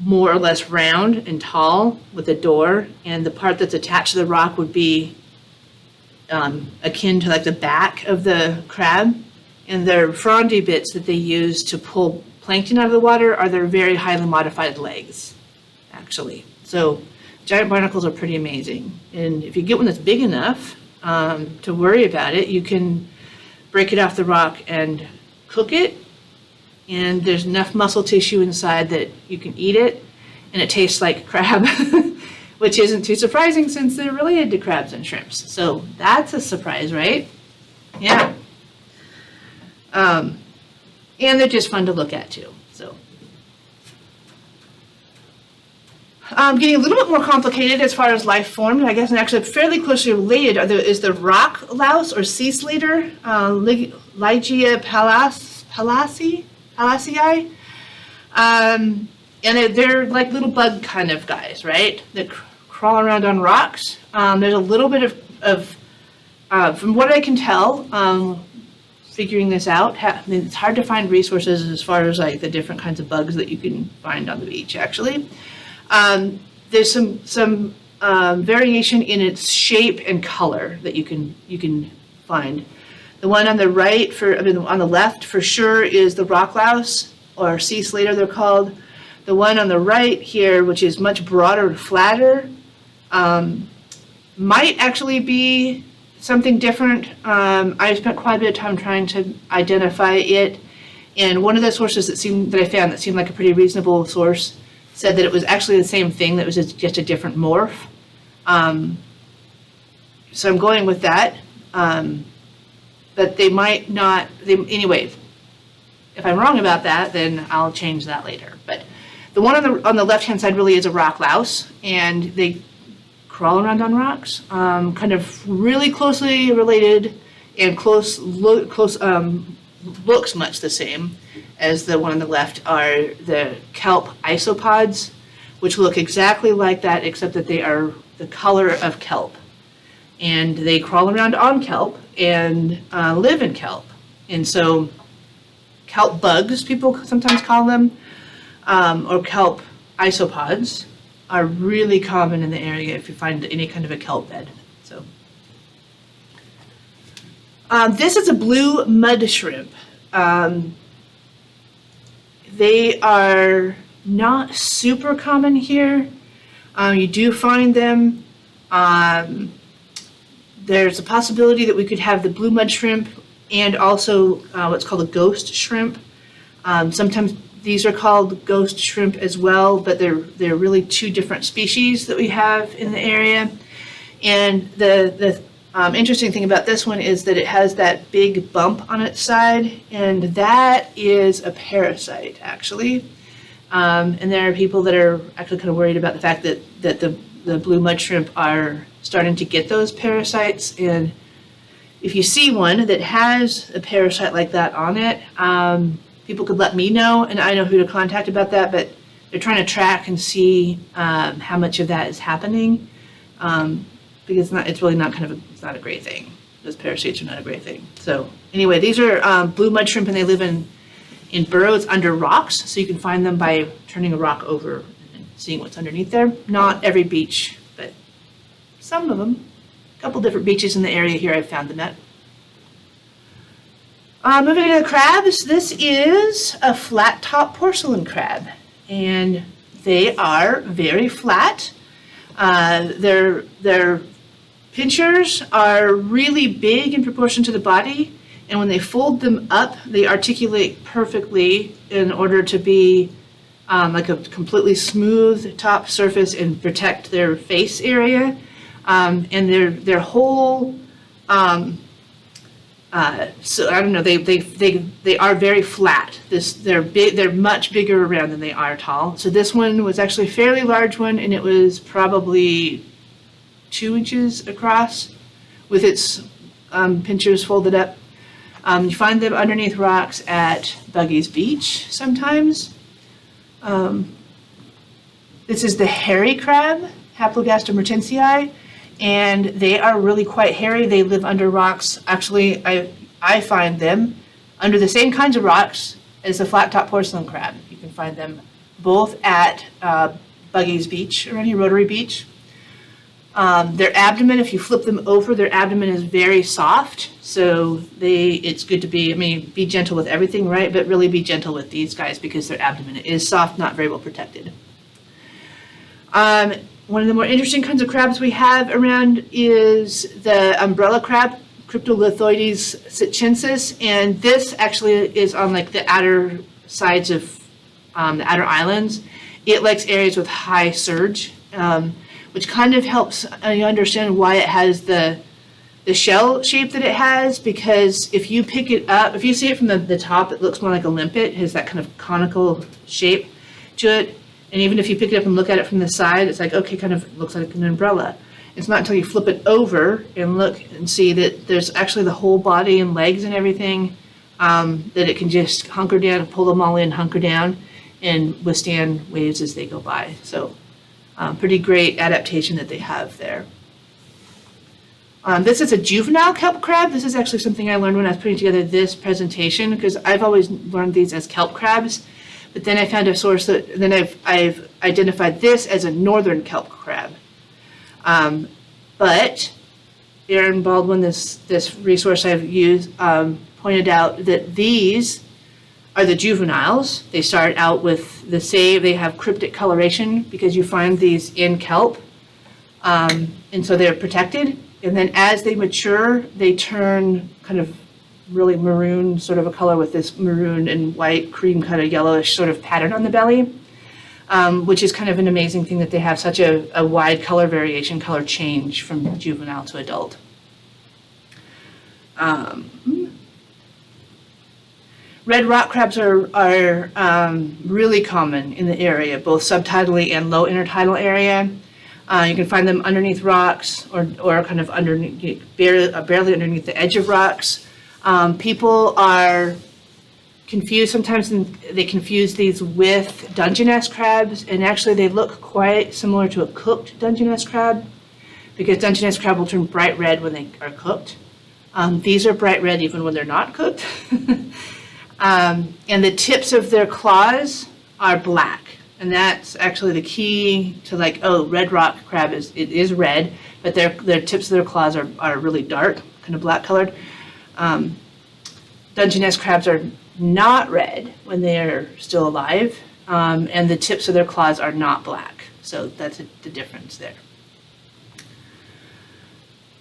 more or less round and tall with a door, and the part that's attached to the rock would be akin to like the back of the crab. And their frondy bits that they use to pull plankton out of the water are their very highly modified legs, actually. So giant barnacles are pretty amazing. And if you get one that's big enough to worry about it, you can break it off the rock and cook it. And there's enough muscle tissue inside that you can eat it, and it tastes like crab, which isn't too surprising since they're related to crabs and shrimps. So that's a surprise, right? Yeah. And they're just fun to look at too. So, getting a little bit more complicated as far as life form, I guess, and actually fairly closely related is the rock louse or sea slater, Ligia palacii. And they're like little bug kind of guys, right? That crawl around on rocks. There's a little bit of from what I can tell, figuring this out, it's hard to find resources as far as like the different kinds of bugs that you can find on the beach, actually. There's some variation in its shape and color that you can find. The one on the right, on the left for sure, is the rock louse, or sea slater they're called. The one on the right here, which is much broader and flatter, might actually be something different. I spent quite a bit of time trying to identify it, and one of the sources that I found that seemed like a pretty reasonable source said that it was actually the same thing, that was just a different morph. So I'm going with that. But they might not, anyway, if I'm wrong about that, then I'll change that later. But the one on the left-hand side really is a rock louse, and they crawl around on rocks, kind of really closely related, and looks much the same as the one on the left are the kelp isopods, which look exactly like that, except that they are the color of kelp. And they crawl around on kelp and live in kelp. And so kelp bugs, people sometimes call them, or kelp isopods, are really common in the area if you find any kind of a kelp bed. So This is a blue mud shrimp. They are not super common here. You do find them. There's a possibility that we could have the blue mud shrimp and also what's called a ghost shrimp. Sometimes these are called ghost shrimp as well, but they're really two different species that we have in the area. And the interesting thing about this one is that it has that big bump on its side, and that is a parasite, actually. And there are people that are actually kind of worried about the fact that the blue mud shrimp are starting to get those parasites. And if you see one that has a parasite like that on it, people could let me know, and I know who to contact about that, but they're trying to track and see how much of that is happening, because it's really not it's not a great thing. Those parasites are not a great thing. So anyway, these are blue mud shrimp, and they live in burrows under rocks, so you can find them by turning a rock over and seeing what's underneath there. Not every beach, but some of them. A couple different beaches in the area here I've found them at. Moving to the crabs, this is a flat top porcelain crab, and they are very flat. Their pinchers are really big in proportion to the body, and when they fold them up, they articulate perfectly in order to be like a completely smooth top surface and protect their face area. And their whole so I don't know. They are very flat. They're big. They're much bigger around than they are tall. So this one was actually a fairly large one, and it was probably 2 inches across, with its pinchers folded up. You find them underneath rocks at Buggy's Beach sometimes. This is the hairy crab, Haplogastum mertensii. And they are really quite hairy. They live under rocks. Actually, I find them under the same kinds of rocks as the flat top porcelain crab. You can find them both at Buggy's Beach, around here, Rotary Beach. Their abdomen, if you flip them over, their abdomen is very soft. So it's good to be gentle with everything, right? But really be gentle with these guys because their abdomen is soft, not very well protected. One of the more interesting kinds of crabs we have around is the umbrella crab, Cryptolithoides sitchensis, and this actually is on like the outer sides of the outer islands. It likes areas with high surge, which kind of helps you understand why it has the shell shape that it has, because if you pick it up, if you see it from the top, it looks more like a limpet. It has that kind of conical shape to it. And even if you pick it up and look at it from the side, it's like, okay, kind of looks like an umbrella. It's not until you flip it over and look and see that there's actually the whole body and legs and everything, that it can just hunker down, pull them all in, hunker down, and withstand waves as they go by. So pretty great adaptation that they have there. This is a juvenile kelp crab. This is actually something I learned when I was putting together this presentation, because I've always learned these as kelp crabs. But then I found a source then I've identified this as a northern kelp crab. But Aaron Baldwin, this resource I've used, pointed out that these are the juveniles. They start out with they have cryptic coloration because you find these in kelp. And so they're protected. And then as they mature, they turn kind of really maroon sort of a color with this maroon and white, cream kind of yellowish sort of pattern on the belly, which is kind of an amazing thing that they have such a wide color variation, color change from juvenile to adult. Red rock crabs are really common in the area, both subtidally and low intertidal area. You can find them underneath rocks or kind of underneath, barely underneath the edge of rocks. People are confused sometimes, and they confuse these with Dungeness crabs, and actually they look quite similar to a cooked Dungeness crab, because Dungeness crab will turn bright red when they are cooked. These are bright red even when they're not cooked. And the tips of their claws are black, and that's actually the key to red rock crab is red, but their tips of their claws are really dark, kind of black colored. Dungeness crabs are not red when they are still alive, and the tips of their claws are not black. So that's the difference there.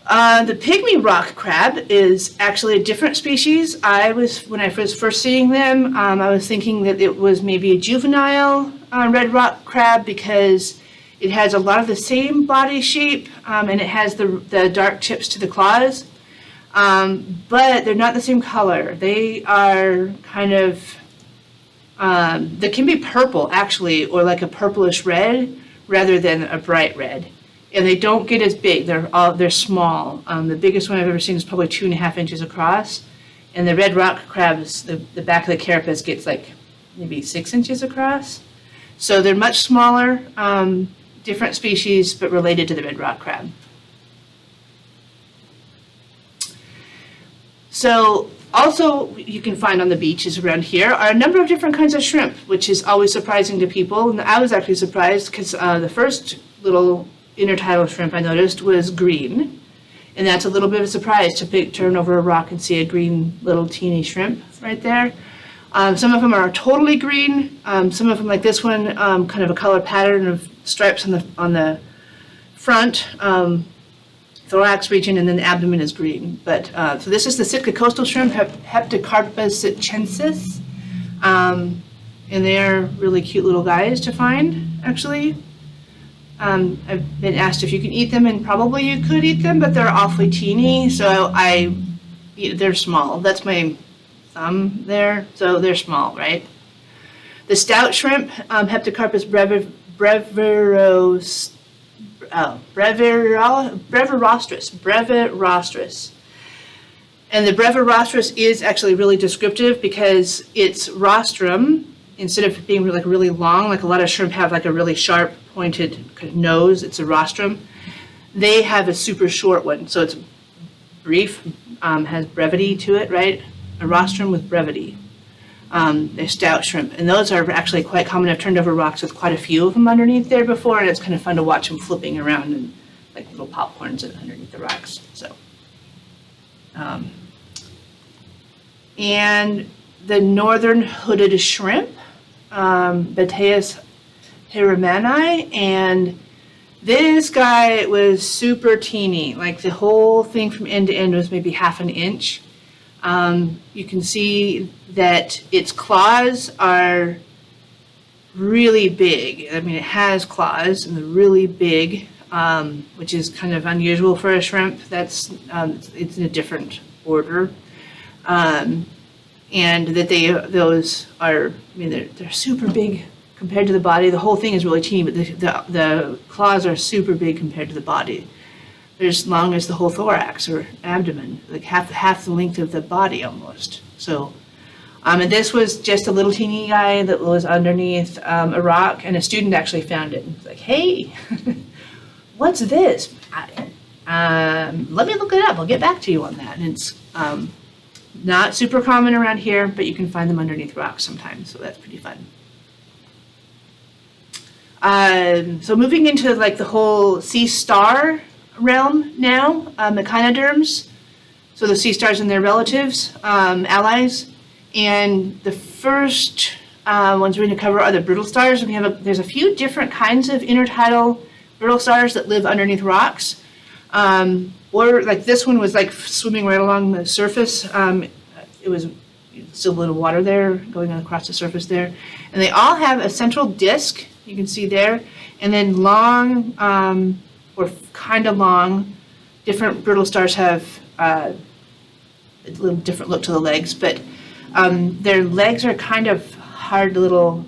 The pygmy rock crab is actually a different species. When I was first seeing them, I was thinking that it was maybe a juvenile red rock crab because it has a lot of the same body shape, and it has the dark tips to the claws. But they're not the same color. They are kind of, they can be purple actually, or like a purplish red rather than a bright red. And they don't get as big. They're small. The biggest one I've ever seen is probably 2.5 inches across. And the red rock crabs, the back of the carapace gets like maybe 6 inches across. So they're much smaller, different species, but related to the red rock crab. So also you can find on the beaches around here are a number of different kinds of shrimp, which is always surprising to people. And I was actually surprised because the first little intertidal shrimp I noticed was green. And that's a little bit of a surprise to turn over a rock and see a green little teeny shrimp right there. Some of them are totally green. Some of them, like this one, kind of a color pattern of stripes on the front, thorax region, and then the abdomen is green. But so this is the Sitka coastal shrimp, Heptacarpus sitchensis, and they're really cute little guys to find, actually. I've been asked if you can eat them, and probably you could eat them, but they're awfully teeny, so they're small. That's my thumb there, so they're small, right? The stout shrimp, Heptacarpus brevirostris. And the brevirostris is actually really descriptive because its rostrum, instead of being like really long, like a lot of shrimp have like a really sharp pointed kind of nose, it's a rostrum. They have a super short one, so it's brief, has brevity to it, right? A rostrum with brevity. They're stout shrimp, and those are actually quite common. I've turned over rocks with quite a few of them underneath there before, and it's kind of fun to watch them flipping around and like little popcorns underneath the rocks. So, and the northern hooded shrimp, Bataeus hiremani, and this guy was super teeny. Like the whole thing from end to end was maybe half an inch. You can see that its claws are really big. I mean, it has claws and they're really big, which is kind of unusual for a shrimp. That's it's in a different order, and that those are. I mean, they're super big compared to the body. The whole thing is really teeny, but the claws are super big compared to the body. They're as long as the whole thorax or abdomen, like half the length of the body almost. So, and this was just a little teeny guy that was underneath a rock, and a student actually found it and was like, "Hey, what's this? Let me look it up. I'll get back to you on that." And it's not super common around here, but you can find them underneath rocks sometimes, so that's pretty fun. So moving into like the whole sea star realm now, echinoderms, so the sea stars and their relatives, allies, and the first ones we're going to cover are the brittle stars. And there's a few different kinds of intertidal brittle stars that live underneath rocks, or like this one was like swimming right along the surface. It was still a little water there going across the surface there, and they all have a central disc, you can see there, and then long, or kind of long. Different brittle stars have a little different look to the legs, but their legs are kind of hard little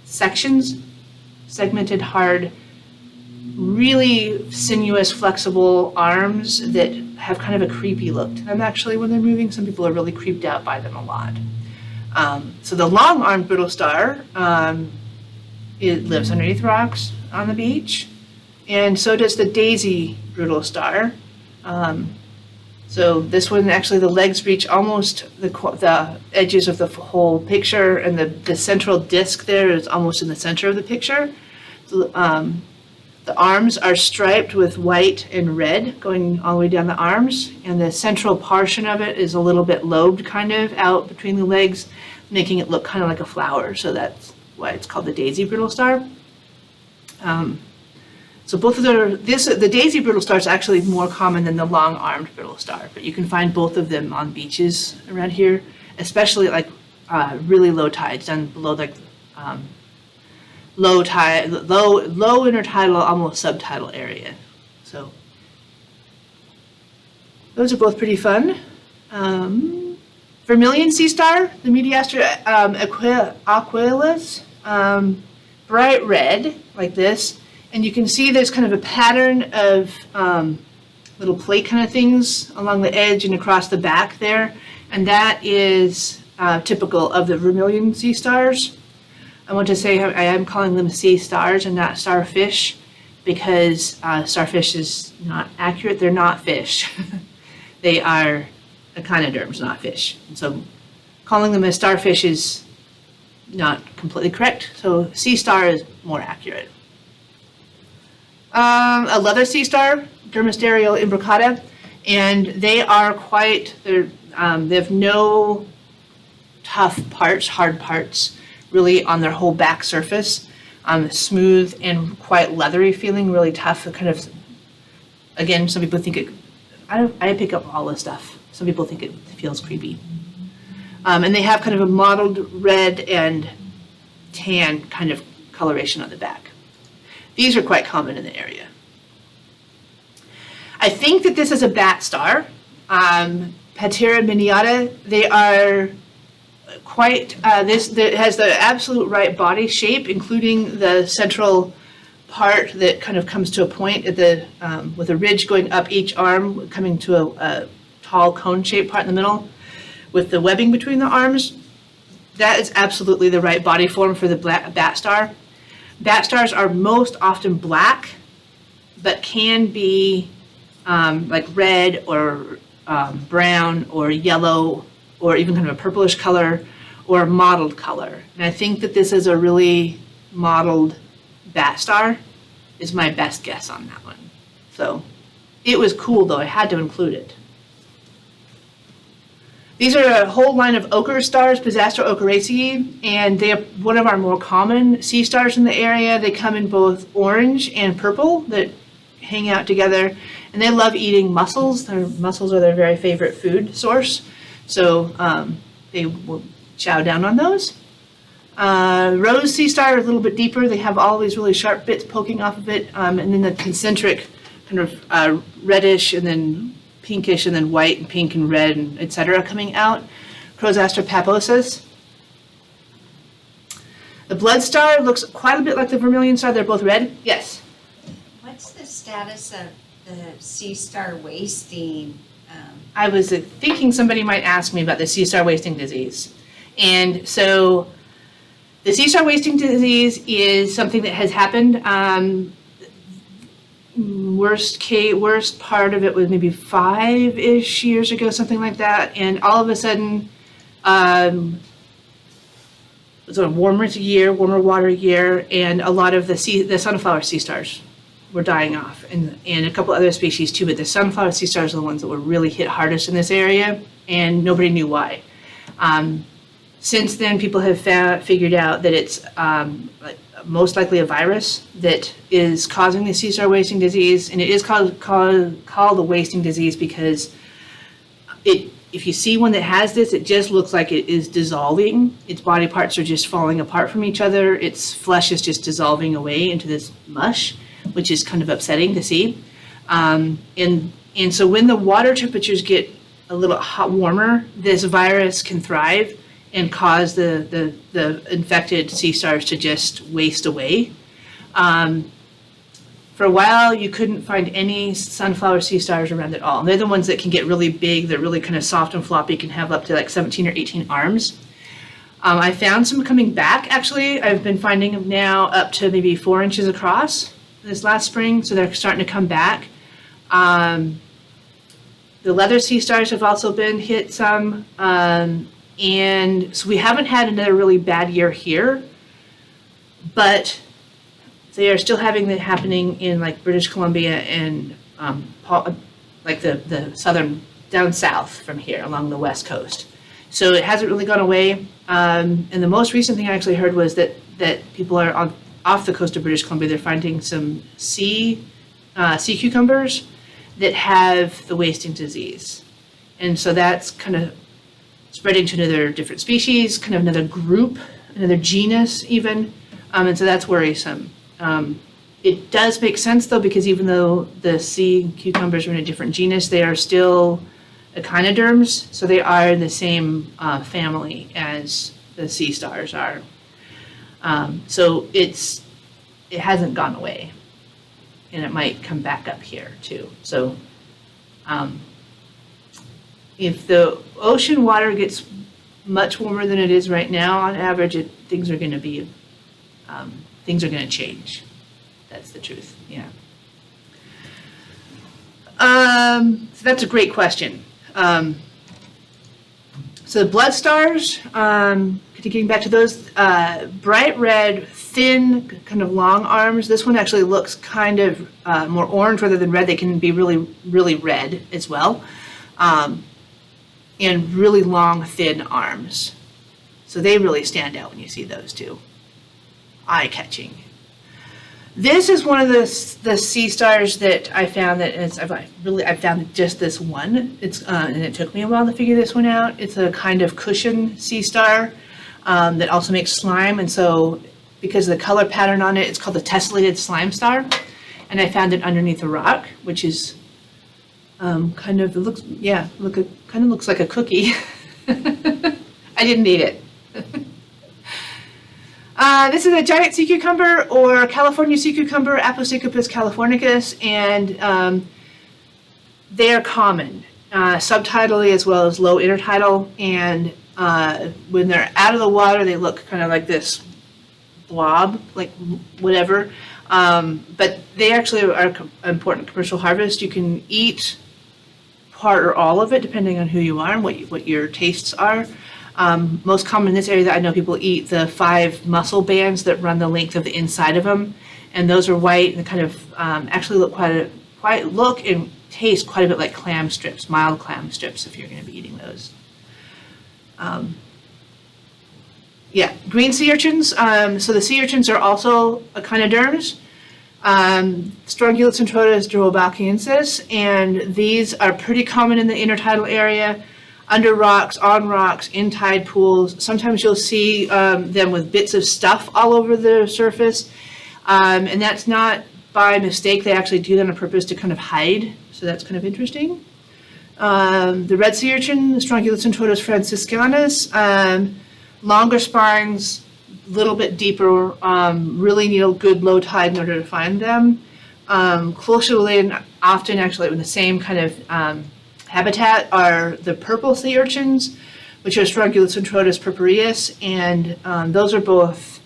sections, segmented, hard, really sinuous, flexible arms that have kind of a creepy look to them actually when they're moving. Some people are really creeped out by them a lot. So the long-armed brittle star, it lives underneath rocks on the beach. And so does the daisy brittle star. So this one, actually, the legs reach almost the edges of the whole picture, and the central disc there is almost in the center of the picture. So, the The arms are striped with white and red going all the way down the arms, and the central portion of it is a little bit lobed kind of out between the legs, making it look kind of like a flower. So that's why it's called the daisy brittle star. So both of the daisy brittle star is actually more common than the long-armed brittle star, but you can find both of them on beaches around here, especially like really low tides, down below like low intertidal, almost subtidal area. So those are both pretty fun. Vermilion sea star, the Mediaster aquilas, bright red like this, and you can see there's kind of a pattern of little plate kind of things along the edge and across the back there, and that is typical of the vermilion sea stars. I want to say I am calling them sea stars and not starfish, because starfish is not accurate. They're not fish. They are echinoderms, not fish. And so calling them a starfish is not completely correct. So sea star is more accurate. A leather sea star, Dermasterio imbricata, and they are they have no tough parts, hard parts, really on their whole back surface. Smooth and quite leathery feeling, really tough. Kind of, again, some people think it, I pick up all this stuff. Some people think it feels creepy. And they have kind of a mottled red and tan kind of coloration on the back. These are quite common in the area. I think that this is a bat star, Patera miniata. They are quite, it has the absolute right body shape, including the central part that kind of comes to a point at the, with a ridge going up each arm, coming to a tall cone-shaped part in the middle, with the webbing between the arms. That is absolutely the right body form for the bat star. Bat stars are most often black, but can be like red or brown or yellow, or even kind of a purplish color or a mottled color. And I think that this is a really mottled bat star, is my best guess on that one. So it was cool though, I had to include it. These are a whole line of ochre stars, Pisaster ochraceae, and they are one of our more common sea stars in the area. They come in both orange and purple that hang out together, and they love eating mussels. Mussels are their very favorite food source, so they will chow down on those. Rose sea star are a little bit deeper. They have all these really sharp bits poking off of it, and then the concentric kind of reddish and then pinkish and then white and pink and red and etc. coming out. Crosaster paposus. The blood star looks quite a bit like the vermilion star. They're both red. Yes? What's the status of the sea star wasting? I was thinking somebody might ask me about the sea star wasting disease. And so the sea star wasting disease is something that has happened. Worst part of it was maybe 5-ish years ago, something like that. And all of a sudden, it was a warmer water year, and a lot of the sunflower sea stars were dying off, and a couple other species too, but the sunflower sea stars are the ones that were really hit hardest in this area, and nobody knew why. Since then, people have figured out that it's most likely a virus that is causing the sea star wasting disease, and it is called a wasting disease because if you see one that has this, it just looks like it is dissolving. Its body parts are just falling apart from each other. Its flesh is just dissolving away into this mush, which is kind of upsetting to see. And so when the water temperatures get a little warmer, this virus can thrive and cause the infected sea stars to just waste away. For a while, you couldn't find any sunflower sea stars around at all. They're the ones that can get really big. They're really kind of soft and floppy, can have up to like 17 or 18 arms. I found some coming back, actually. I've been finding them now up to maybe 4 inches across this last spring, so they're starting to come back. The leather sea stars have also been hit some. And so we haven't had another really bad year here, but They are still having that happening in like British Columbia and like the southern, down south from here along the west coast. So it hasn't really gone away. And the most recent thing I actually heard was that people are off the coast of British Columbia. They're finding some sea cucumbers that have the wasting disease. And so that's kind of spreading to another different species, kind of another group, another genus even. And so that's worrisome. It does make sense though, because even though the sea cucumbers are in a different genus, they are still echinoderms, so they are in the same family as the sea stars are. So it hasn't gone away, and it might come back up here too. So if the ocean water gets much warmer than it is right now, on average, things are going to change. That's the truth. Yeah. So that's a great question. So the blood stars, getting back to those, bright red, thin, kind of long arms. This one actually looks kind of more orange rather than red. They can be really, really red as well. And really long, thin arms. So they really stand out when you see those two. Eye-catching. This is one of the sea stars that I found I found just this one. And it took me a while to figure this one out. It's a kind of cushion sea star that also makes slime, and so because of the color pattern on it, it's called the tessellated slime star. And I found it underneath a rock, which is kind of looks like a cookie. I didn't eat it. This is a giant sea cucumber, or California sea cucumber, Apocycopus californicus, and they are common, subtidally as well as low intertidal, and when they're out of the water, they look kind of like this blob, like whatever, but they actually are an important commercial harvest. You can eat part or all of it, depending on who you are and what your tastes are. Most common in this area that I know people eat the 5 muscle bands that run the length of the inside of them, and those are white and kind of actually look look and taste quite a bit like clam strips, mild clam strips, if you're going to be eating those. Yeah, green sea urchins. So the sea urchins are also echinoderms. Strongylus centrotus durobalchiensis, and these are pretty common in the intertidal area. Under rocks, on rocks, in tide pools. Sometimes you'll see them with bits of stuff all over the surface. And that's not by mistake. They actually do that on purpose to kind of hide. So that's kind of interesting. The red sea urchin, the Strongylus centrotus franciscanus, longer spines, a little bit deeper, really need a good low tide in order to find them. Closely related, often actually in the same kind of habitat, are the purple sea urchins, which are Strongylus centrotus purpureus, and those are both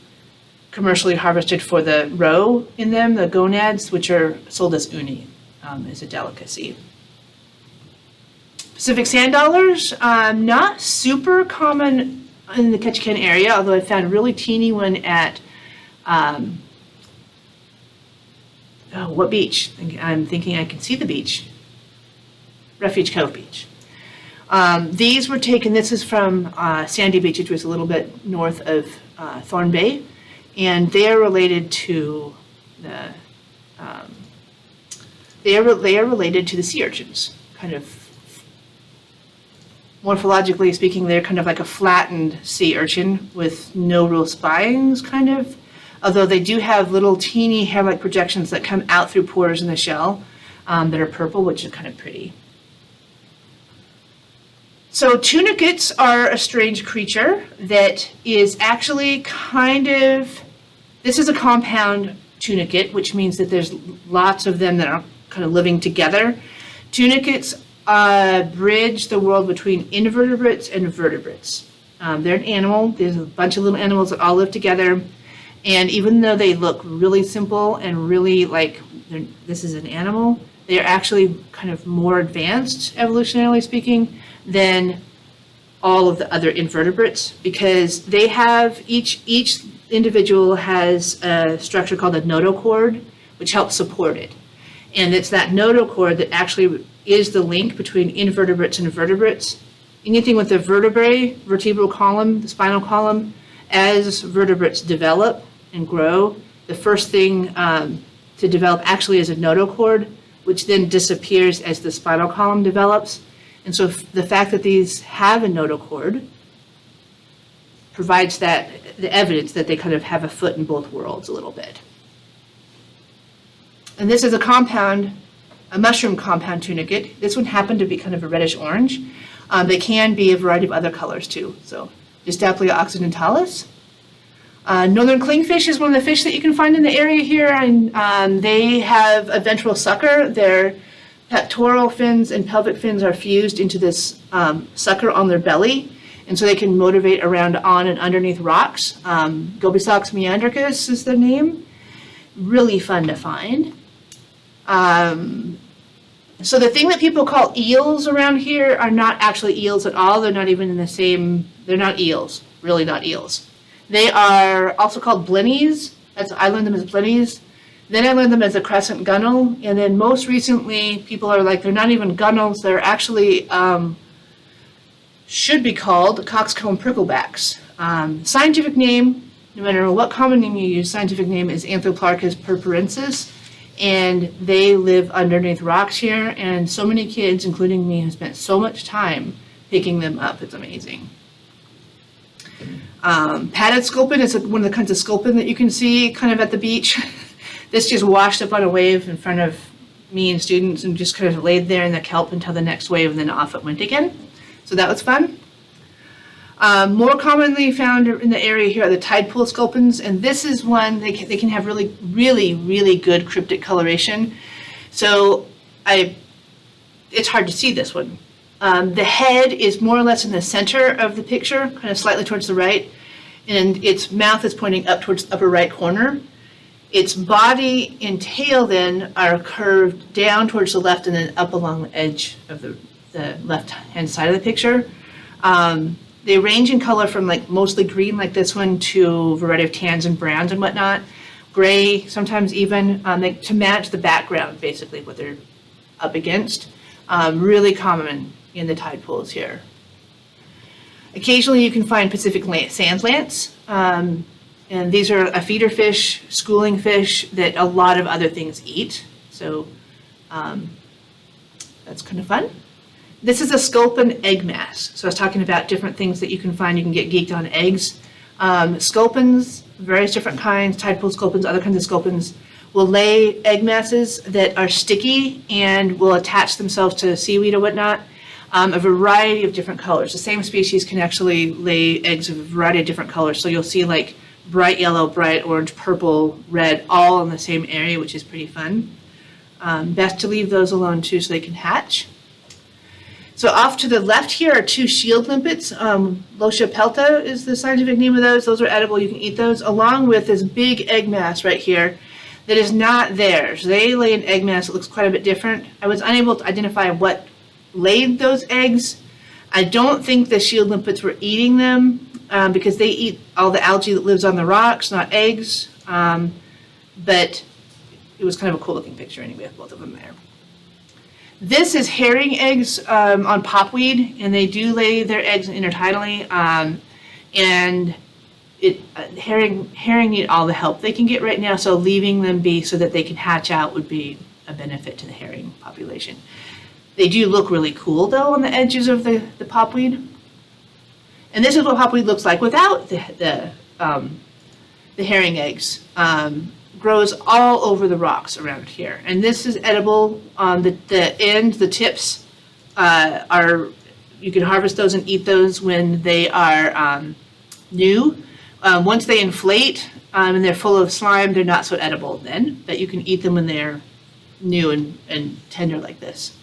commercially harvested for the roe in them, the gonads, which are sold as uni, as a delicacy. Pacific sand dollars, not super common in the Ketchikan area, although I found a really teeny one at, what beach? I'm thinking I can see the beach. Refuge Cove Beach. These were taken, this is from Sandy Beach, which was a little bit north of Thorn Bay, and they are related to the they are related to the sea urchins, kind of morphologically speaking. They're kind of like a flattened sea urchin with no real spines, kind of, although they do have little teeny hair-like projections that come out through pores in the shell that are purple, which is kind of pretty. So tunicates are a strange creature that is actually kind of, this is a compound tunicate, which means that there's lots of them that are kind of living together. Tunicates bridge the world between invertebrates and vertebrates. They're an animal. There's a bunch of little animals that all live together. And even though they look really simple and really like this is an animal, they are actually kind of more advanced, evolutionarily speaking, than all of the other invertebrates, because they have each individual has a structure called a notochord, which helps support it. And it's that notochord that actually is the link between invertebrates and vertebrates. Anything with the vertebrae, vertebral column, the spinal column, as vertebrates develop and grow, the first thing to develop actually is a notochord, which then disappears as the spinal column develops. And so the fact that these have a notochord provides that the evidence that they kind of have a foot in both worlds a little bit. And this is a compound, a mushroom compound tunicate. This one happened to be kind of a reddish orange. They can be a variety of other colors too. So Distaplia occidentalis. Northern clingfish is one of the fish that you can find in the area here, and they have a ventral sucker. Their pectoral fins and pelvic fins are fused into this sucker on their belly, and so they can motivate around on and underneath rocks. Gobisox meandricus is the name. Really fun to find. So the thing that people call eels around here are not actually eels at all. They're not even in the same, they're not eels, really not eels. They are also called blennies. I learned them as blennies. Then I learned them as a crescent gunnel. And then most recently, people are like, they're not even gunnels. They're actually, should be called coxcomb pricklebacks. Scientific name, no matter what common name you use, scientific name is Anthoplarchus purpurensis. And they live underneath rocks here. And so many kids, including me, have spent so much time picking them up. It's amazing. Padded sculpin is one of the kinds of sculpin that you can see kind of at the beach. This just washed up on a wave in front of me and students and just kind of laid there in the kelp until the next wave, and then off it went again. So that was fun. More commonly found in the area here are the tide pool sculpins, and this is one they can have really good cryptic coloration. So it's hard to see this one. The head is more or less in the center of the picture, kind of slightly towards the right, and its mouth is pointing up towards the upper right corner. Its body and tail then are curved down towards the left and then up along the edge of the left-hand side of the picture. They range in color from like mostly green like this one to a variety of tans and browns and whatnot, gray sometimes even, to match the background basically what they're up against. Really common in the tide pools here. Occasionally you can find Pacific sand lance, and these are a feeder fish, schooling fish that a lot of other things eat. So that's kind of fun. This is a sculpin egg mass. So I was talking about different things that you can find. You can get geeked on eggs. Sculpins, various different kinds, tide pool sculpins, other kinds of sculpins, will lay egg masses that are sticky and will attach themselves to seaweed or whatnot, a variety of different colors. The same species can actually lay eggs of a variety of different colors. So you'll see like bright yellow, bright orange, purple, red, all in the same area, which is pretty fun. Best to leave those alone too so they can hatch. So off to the left here are two shield limpets. Lotia pelta is the scientific name of those. Those are edible, you can eat those, along with this big egg mass right here that is not theirs. They lay an egg mass that looks quite a bit different. I was unable to identify what laid those eggs. I don't think the shield limpets were eating them because they eat all the algae that lives on the rocks, not eggs. But it was kind of a cool looking picture anyway with both of them there. This is herring eggs on popweed, and they do lay their eggs intertidally. And herring need all the help they can get right now, so leaving them be so that they can hatch out would be a benefit to the herring population. They do look really cool though on the edges of the popweed. And this is what popweed looks like without the herring eggs. Grows all over the rocks around here. And this is edible. The ends, the tips you can harvest those and eat those when they are new. Once they inflate and they're full of slime, they're not so edible then, but you can eat them when they're new and tender like this.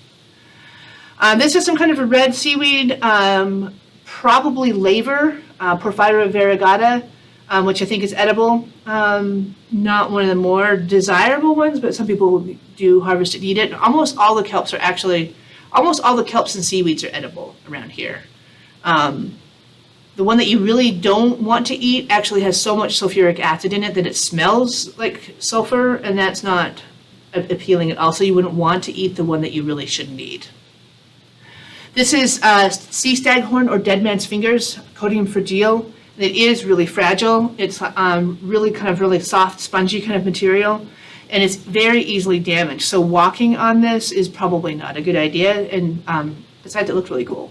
This is some kind of a red seaweed, probably laver, Porphyra variegata, which I think is edible. Not one of the more desirable ones, but some people do harvest it and eat it. Almost all the kelps and seaweeds are edible around here. The one that you really don't want to eat actually has so much sulfuric acid in it that it smells like sulfur, and that's not appealing at all. So you wouldn't want to eat the one that you really shouldn't eat. This is sea staghorn or dead man's fingers, Codium fragile. It is really fragile. It's really soft, spongy kind of material, and it's very easily damaged. So walking on this is probably not a good idea, and besides it looks really cool.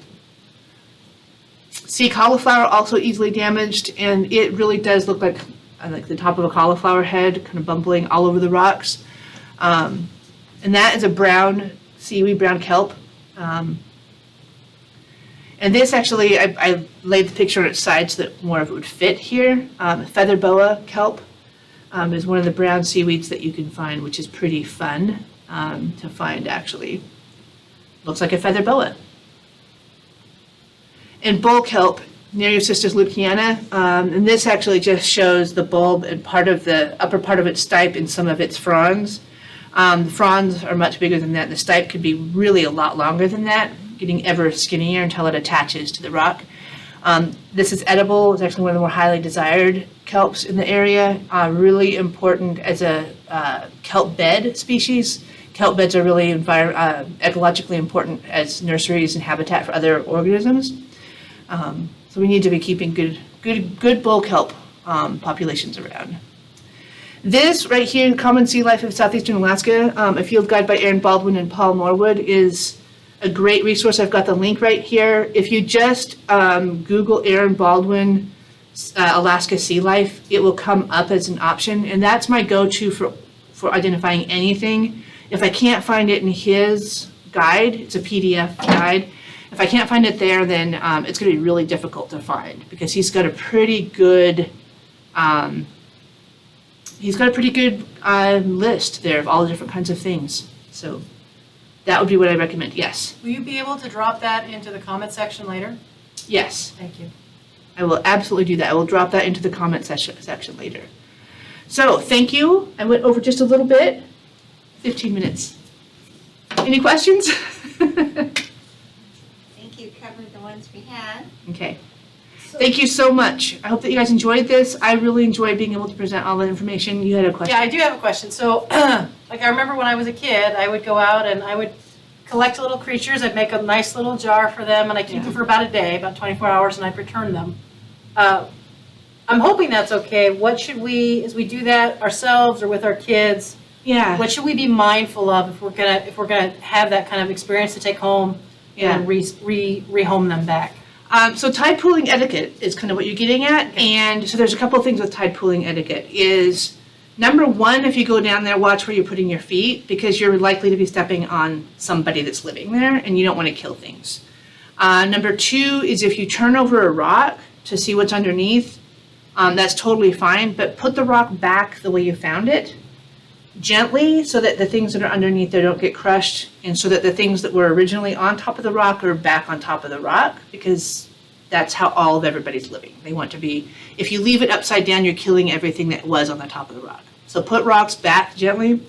Sea cauliflower also easily damaged, and it really does look like the top of a cauliflower head, kind of bumbling all over the rocks. And that is a brown seaweed, brown kelp. And this actually, I laid the picture on its side so that more of it would fit here. Feather boa kelp is one of the brown seaweeds that you can find, which is pretty fun to find actually. Looks like a feather boa. And bull kelp, Nereocystis luciana, and this actually just shows the bulb and part of the upper part of its stipe and some of its fronds. The fronds are much bigger than that. The stipe could be really a lot longer than that, getting ever skinnier until it attaches to the rock. This is edible. It's actually one of the more highly desired kelps in the area. Really important as a kelp bed species. Kelp beds are really ecologically important as nurseries and habitat for other organisms. So we need to be keeping good bull kelp populations around. This right here, Common Sea Life of Southeastern Alaska, a field guide by Aaron Baldwin and Paul Norwood, is a great resource. I've got the link right here. If you just Google Aaron Baldwin Alaska Sea Life, it will come up as an option, and that's my go-to for identifying anything. If I can't find it in his guide, it's a PDF guide. If I can't find it there, then it's going to be really difficult to find because he's got a pretty good list there of all the different kinds of things. So that would be what I recommend. Yes. Will you be able to drop that into the comment section later? Yes. Thank you. I will absolutely do that. I will drop that into the comment section later. So thank you. I went over just a little bit. 15 minutes. Any questions? You covered the ones we had. Okay. Thank you so much. I hope that you guys enjoyed this. I really enjoyed being able to present all the information. You had a question? Yeah, I do have a question. So, like I remember when I was a kid, I would go out and I would collect little creatures. I'd make a nice little jar for them, and I'd keep them for about a day, about 24 hours, and I'd return them. I'm hoping that's okay. What should we, as we do that ourselves or with our kids, what should we be mindful of if we're gonna have that kind of experience to take home? And rehome them back. So tide pooling etiquette is kind of what you're getting at. Okay. And so there's a couple of things with tide pooling etiquette is, number one, if you go down there, watch where you're putting your feet because you're likely to be stepping on somebody that's living there and you don't want to kill things. Number two is if you turn over a rock to see what's underneath, that's totally fine, but put the rock back the way you found it. Gently so that the things that are underneath there don't get crushed and so that the things that were originally on top of the rock are back on top of the rock because that's how all of everybody's living. They want to be, if you leave it upside down, you're killing everything that was on the top of the rock. So put rocks back gently.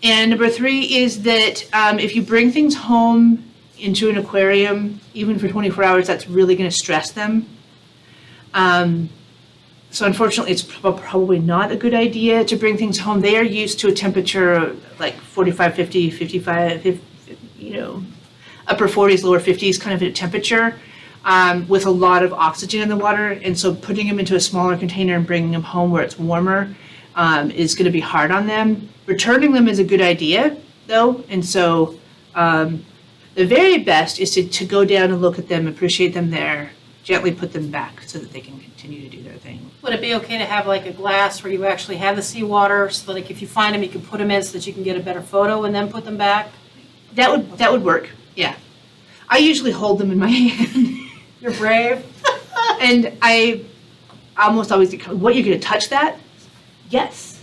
And number three is that if you bring things home into an aquarium, even for 24 hours, that's really going to stress them. So unfortunately, it's probably not a good idea to bring things home. They are used to a temperature like 45, 50, 55, 50, upper 40s, lower 50s kind of a temperature with a lot of oxygen in the water. And so putting them into a smaller container and bringing them home where it's warmer is going to be hard on them. Returning them is a good idea, though. And so the very best is to go down and look at them, appreciate them there, gently put them back so that they can continue to do their thing. Would it be okay to have like a glass where you actually have the seawater so that like if you find them you can put them in so that you can get a better photo and then put them back? That would work, yeah. I usually hold them in my hand. You're brave. And I almost always think, what, you're gonna touch that? Yes,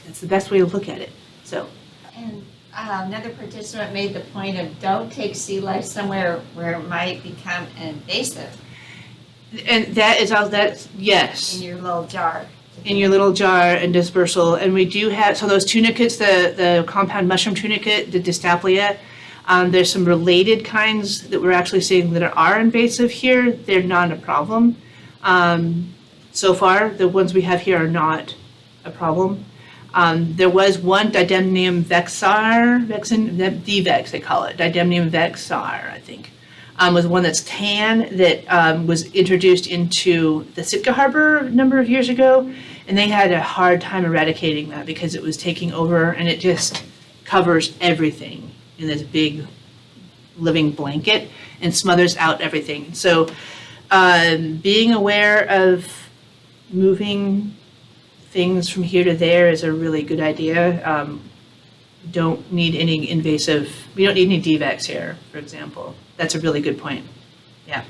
that's the best way to look at it, so. And another participant made the point of don't take sea life somewhere where it might become invasive. And that's yes. In your little jar. In your little jar and dispersal. And we do have, so those tunicates, the compound mushroom tunicate, the Dystaplia, there's some related kinds that we're actually seeing that are invasive here. They're not a problem. So far, the ones we have here are not a problem. There was one Didymnium D-Vex, they call it, Didymnium vexar, I think, was one that's tan that was introduced into the Sitka Harbor a number of years ago, and they had a hard time eradicating that because it was taking over and it just covers everything in this big living blanket and smothers out everything. So being aware of moving things from here to there is a really good idea. Don't need any invasive, we don't need any DVACs here, for example. That's a really good point. Yeah.